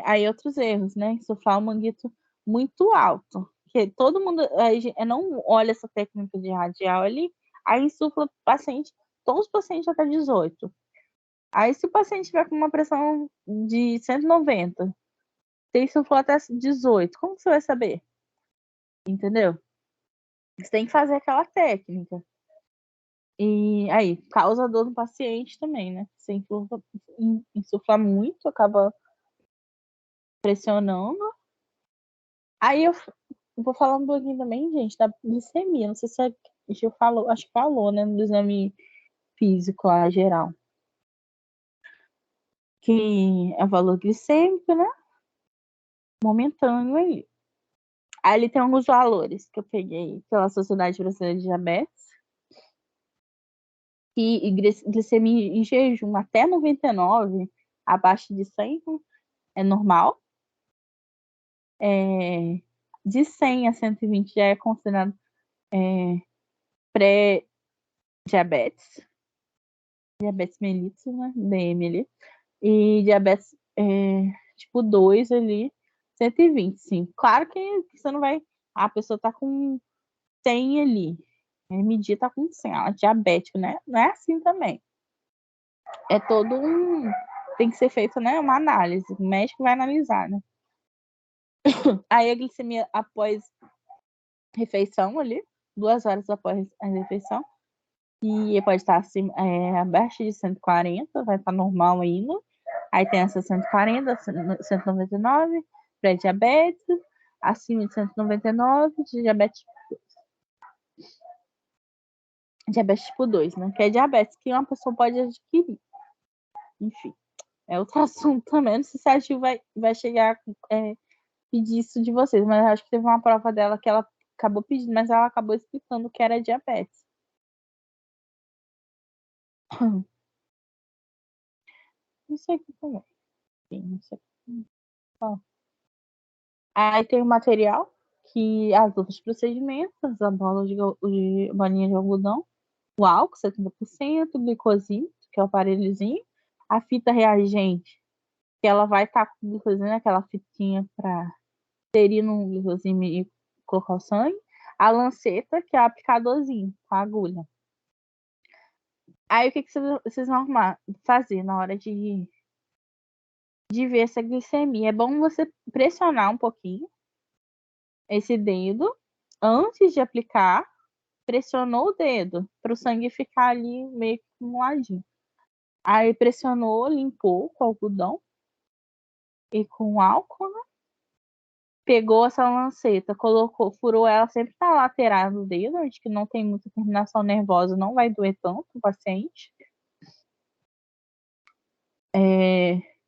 Aí outros erros, né? Insuflar o manguito muito alto. Porque todo mundo não olha essa técnica de radial ali, aí insufla o paciente, todos os pacientes até 18. Aí se o paciente tiver com uma pressão de 190, você insuflou até 18, como você vai saber? Entendeu? Você tem que fazer aquela técnica. E aí, causa dor no paciente também, né? Você insufla muito, acaba pressionando. Aí eu vou falar um pouquinho também, gente, da glicemia. Não sei se a gente falou, acho que falou, né, no exame físico lá, geral. Que é o valor glicêmico, né? Momentâneo aí. Aí ele tem alguns valores que eu peguei pela Sociedade Brasileira de Diabetes. E glicemia em jejum até 99, abaixo de 100, é normal. De 100 a 120 já é considerado pré-diabetes. Diabetes mellitus, né? DM ali. E diabetes tipo 2 ali, 120, sim. Claro que você não vai. A pessoa tá com 100 ali. Medir tá com 100. Ela é diabética, né? Não é assim também. É todo um. Tem que ser feito, né? Uma análise. O médico vai analisar, né? Aí a glicemia após refeição ali, 2 horas após a refeição. E pode estar acima, abaixo de 140, vai estar normal ainda. Aí tem essa 140, 199, pré-diabetes, acima de 199, diabetes tipo 2, né? Que é diabetes que uma pessoa pode adquirir. Enfim, é outro assunto também. Não sei se a Gil vai chegar a pedir isso de vocês, mas acho que teve uma prova dela que ela acabou pedindo, mas ela acabou explicando que era diabetes. Não sei aqui também. Não sei. Aí tem o material, que as outros procedimentos, a bolinha de algodão, o álcool, 70%, o glicosímetro, que é o aparelhozinho, a fita reagente, que ela vai estar com glicosímetro, aquela fitinha para inserir no glicosímetro e colocar o sangue, a lanceta, que é o aplicadorzinho, com a agulha. Aí o que vocês vão fazer na hora de ver essa glicemia? É bom você pressionar um pouquinho esse dedo antes de aplicar, pressionou o dedo para o sangue ficar ali meio que acumuladinho. Aí pressionou, limpou com algodão. e com álcool, né? Pegou essa lanceta, colocou, furou ela sempre na lateral do dedo, onde que não tem muita terminação nervosa, não vai doer tanto o paciente.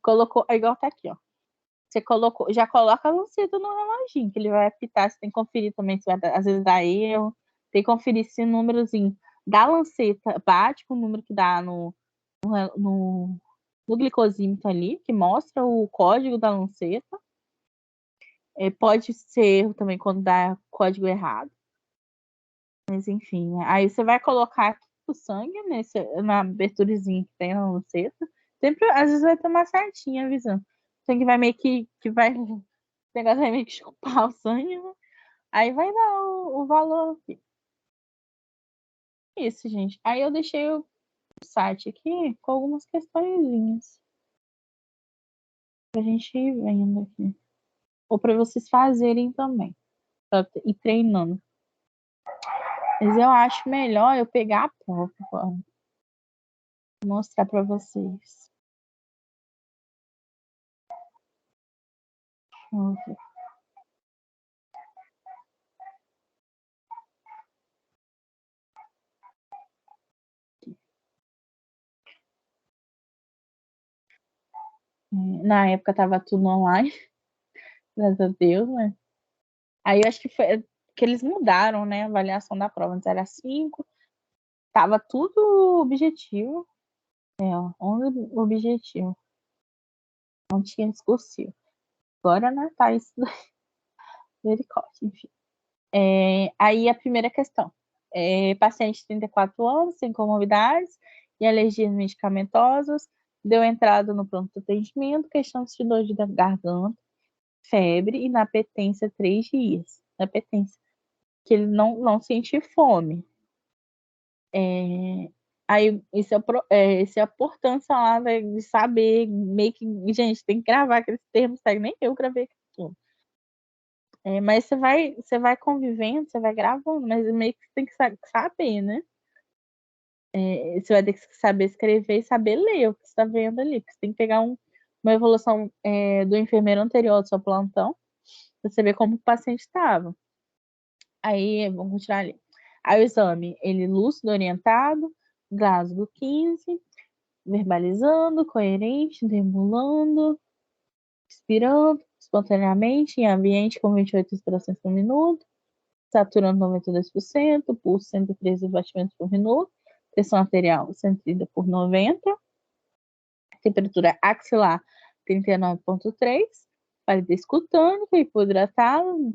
Colocou, é igual tá aqui, ó. Você colocou, já coloca a lanceta no reloginho, que ele vai apitar, você tem que conferir também se vai, às vezes dá erro, tem que conferir se o númerozinho da lanceta bate com o número que dá no glicosímetro ali, que mostra o código da lanceta. Pode ser erro também quando dá código errado. Mas enfim, aí você vai colocar aqui o sangue na aberturazinha que tem na lanceta. Sempre, às vezes vai tomar certinho avisando. O sangue vai meio que vai. O negócio vai meio que chupar o sangue, né? Aí vai dar o valor aqui. Isso, gente. Aí eu deixei o site aqui com algumas questõezinhas pra gente ir vendo aqui. Ou pra vocês fazerem também. Pra ir treinando. Mas eu acho melhor eu pegar a prova pra mostrar pra vocês. Vamos ver. Na época tava tudo online, graças a Deus, né? Aí eu acho que foi que eles mudaram, né? A avaliação da prova. Antes era 5, tava tudo objetivo. 11 objetivo. Não tinha discursivo. Agora, né, tá isso misericórdia, enfim. Aí a primeira questão. Paciente de 34 anos, sem comorbidades e alergias medicamentosas, deu entrada no pronto atendimento, questão de dor de garganta, febre e inapetência 3 dias. Inapetência, que ele não sente fome. Aí, isso é a importância lá de saber, meio que, gente, tem que gravar aqueles termos, nem eu gravei tudo. Mas você vai convivendo, você vai gravando, mas meio que você tem que saber, né? Você vai ter que saber escrever e saber ler o que você está vendo ali, porque você tem que pegar uma evolução do enfermeiro anterior do seu plantão, pra você ver como o paciente estava. Aí, vamos continuar ali. Aí o exame, ele lúcido, orientado, Glasgow 15, verbalizando, coerente, deambulando, expirando espontaneamente em ambiente com 28 respirações por minuto, saturando 92%, pulso 113 batimentos por minuto, pressão arterial 130 por 90, temperatura axilar 39,3, palidez cutânea, hipoidratado,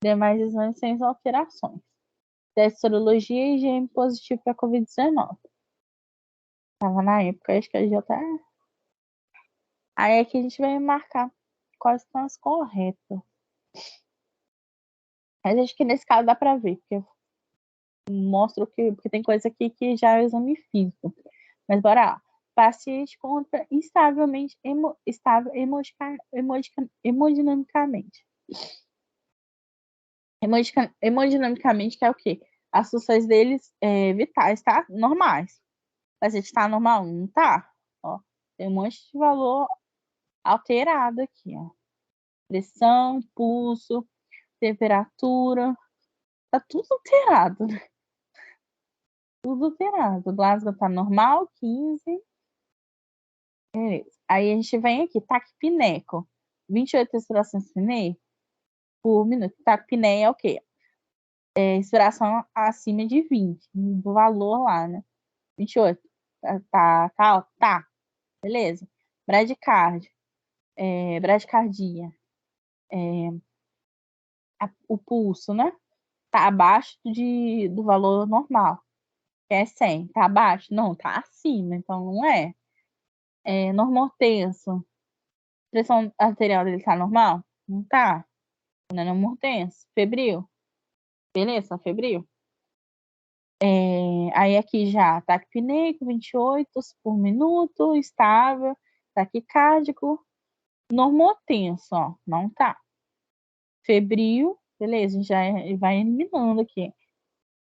demais exames sem alterações. Teste de sorologia e IgM positivo para Covid-19. Estava na época, acho que já tá. Aí aqui a gente vai marcar quais são as corretas. Mas acho que nesse caso dá para ver, porque mostra porque tem coisa aqui que já é o exame físico. Mas bora lá. Paciente contra instavelmente estável hemodinamicamente. Hemodinamicamente, que é o quê? As funções deles vitais, tá? Normais. O paciente está normal? Não tá. Ó, tem um monte de valor alterado aqui, ó. Pressão, pulso, temperatura, tá tudo alterado, né? Tudo alterado. Glasgow tá normal, 15. Beleza. Aí a gente vem aqui, taquipneco. 28 respirações por minuto. Taquipneia é o quê? Respiração acima de 20. Do valor lá, né? 28. Tá. Beleza. Bradicardia. Bradicardia. O pulso, né? Tá abaixo do valor normal, que é 100. Tá abaixo? Não, tá acima, então não é. Normotenso. Pressão arterial dele tá normal? Não tá. Não é normotenso. Febril? Beleza, febril. Aí aqui já, taquipneico, 28 por minuto, estável, taquicárdico, normotenso, ó, não tá. Febril, beleza, a gente já vai eliminando aqui.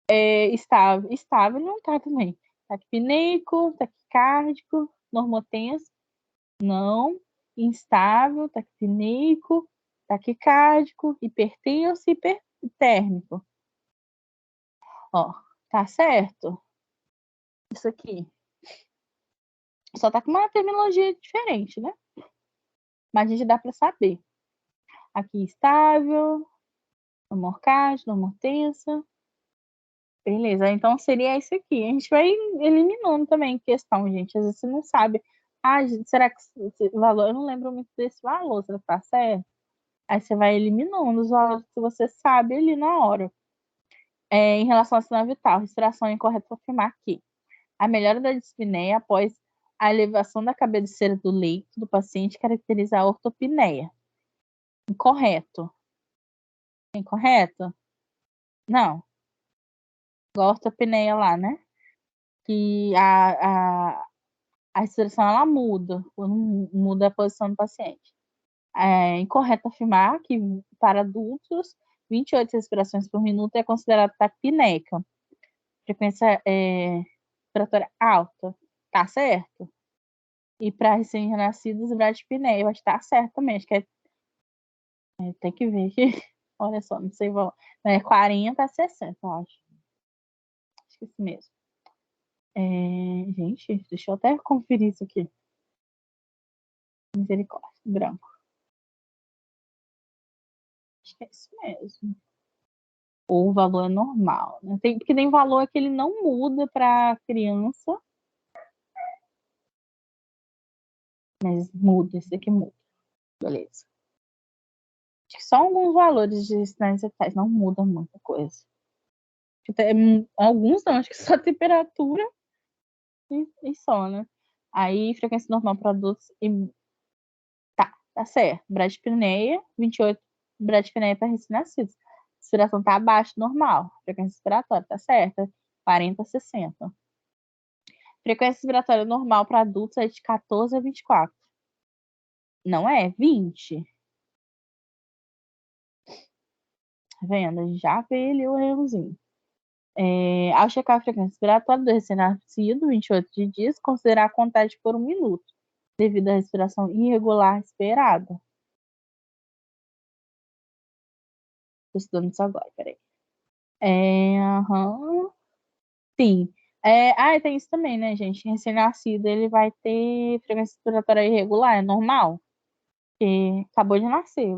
Estável não tá também. Taquipneico, taquicárdico, normotenso, não. instável, taquipneico, taquicárdico, hipertenso e hipertérmico. Ó, tá certo? Isso aqui. Só tá com uma terminologia diferente, né? Mas a gente dá para saber. Aqui, estável, amor cádido, amor tensa. Beleza, então seria isso aqui. A gente vai eliminando também questão, gente. Às vezes você não sabe. Ah, gente, será que esse valor? Eu não lembro muito desse valor, será que tá certo? Aí você vai eliminando os valores que você sabe ali na hora. Em relação ao sinal vital, respiração é incorreto afirmar que a melhora da dispneia após a elevação da cabeceira do leito do paciente caracteriza a ortopneia. Incorreto. Incorreto? Não. Igual a ortopneia lá, né? Que a respiração ela muda, quando muda a posição do paciente. É incorreto afirmar que para adultos 28 respirações por minuto é considerado taquipneica. Frequência respiratória alta. Tá certo? E para recém-nascidos, bradipineia. Eu acho que tá certo também. Acho que tem que ver que. Olha só, não sei. 40 a 60, eu acho. Acho que é isso mesmo. Gente, deixa eu até conferir isso aqui. Misericórdia, branco. Acho que é isso mesmo. Ou o valor é normal, né? Porque tem valor que ele não muda para criança, mas muda, esse aqui muda. Beleza. Acho que só alguns valores de sinais vitais não mudam muita coisa. Alguns não, acho que só temperatura e só, né? Aí, frequência normal para adultos e. Tá certo. Bradipineia, 28 bradipineia para recém-nascidos. Respiração tá abaixo do normal. Frequência respiratória, tá certa. 40 a 60. Frequência respiratória normal para adultos é de 14 a 24. Não é? 20. Tá vendo? A gente já vê ali o errozinho. Ao checar a frequência respiratória do recém-nascido, 28 de dias, considerar a contagem por 1 minuto, devido à respiração irregular esperada. Tô estudando isso agora, peraí. Sim. Tem isso também, né, gente? Recém-nascido, ele vai ter frequência respiratória irregular, é normal, porque acabou de nascer,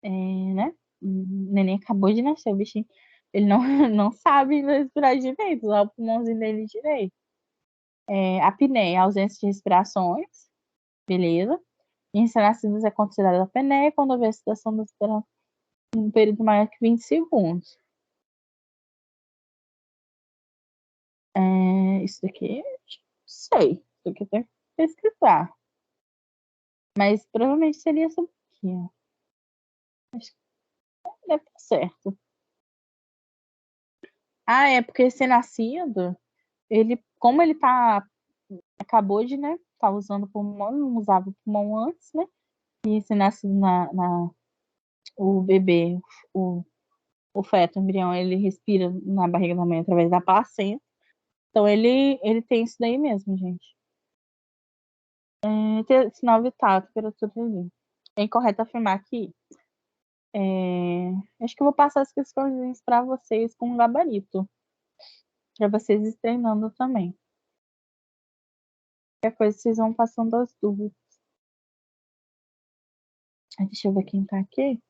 né? O neném acabou de nascer, o bichinho, ele não, não sabe respirar direito, usar o pulmãozinho dele direito. Apneia, ausência de respirações, beleza? Em recém-nascidos é considerada apneia quando houver situação da respiração um período maior que 20 segundos. Isso daqui, sei. Isso aqui tem que pesquisar. Mas provavelmente seria essa aqui, ó. Acho que deve estar certo. Porque recém-nascido, como ele acabou de, né, tá usando o pulmão, não usava o pulmão antes, né? E recém-nascido o bebê, o, o feto, o embrião, ele respira na barriga da mãe através da placenta. Então ele tem isso daí mesmo, gente. Tem sinal vital, temperatura ali. É incorreto afirmar que acho que eu vou passar as questões para vocês com gabarito, para vocês ir treinando também. Qualquer coisa vocês vão passando as dúvidas. Deixa eu ver quem tá aqui.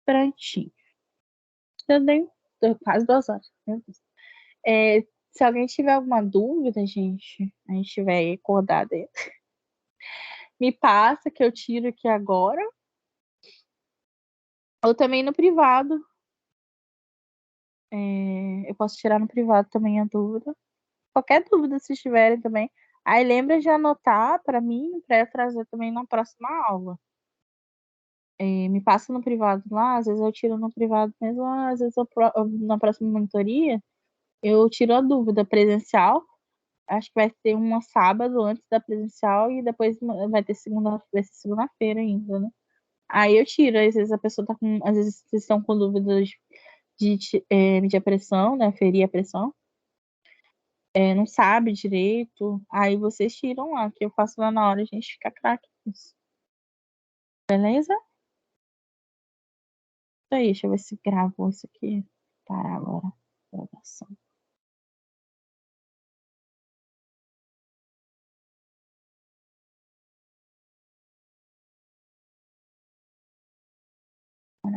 Prontinho. Já dei quase 2 horas. Meu Deus. Se alguém tiver alguma dúvida, gente, a gente estiver acordado aí, me passa que eu tiro aqui agora. Ou também no privado. Eu posso tirar no privado também a dúvida. Qualquer dúvida, se tiverem também. Aí lembra de anotar para mim, para eu trazer também na próxima aula. Me passa no privado lá, às vezes eu tiro no privado mesmo, às vezes na próxima monitoria eu tiro a dúvida presencial. Acho que vai ter uma sábado antes da presencial e depois vai ter segunda-feira ainda, né? Aí eu tiro, às vezes a pessoa tá com. Às vezes vocês estão com dúvidas de medir a pressão, né? Ferir a pressão. não sabe direito, aí vocês tiram lá, que eu faço lá na hora, a gente fica craque nisso. Beleza? Isso aí, deixa eu ver se gravou isso aqui. Parar agora.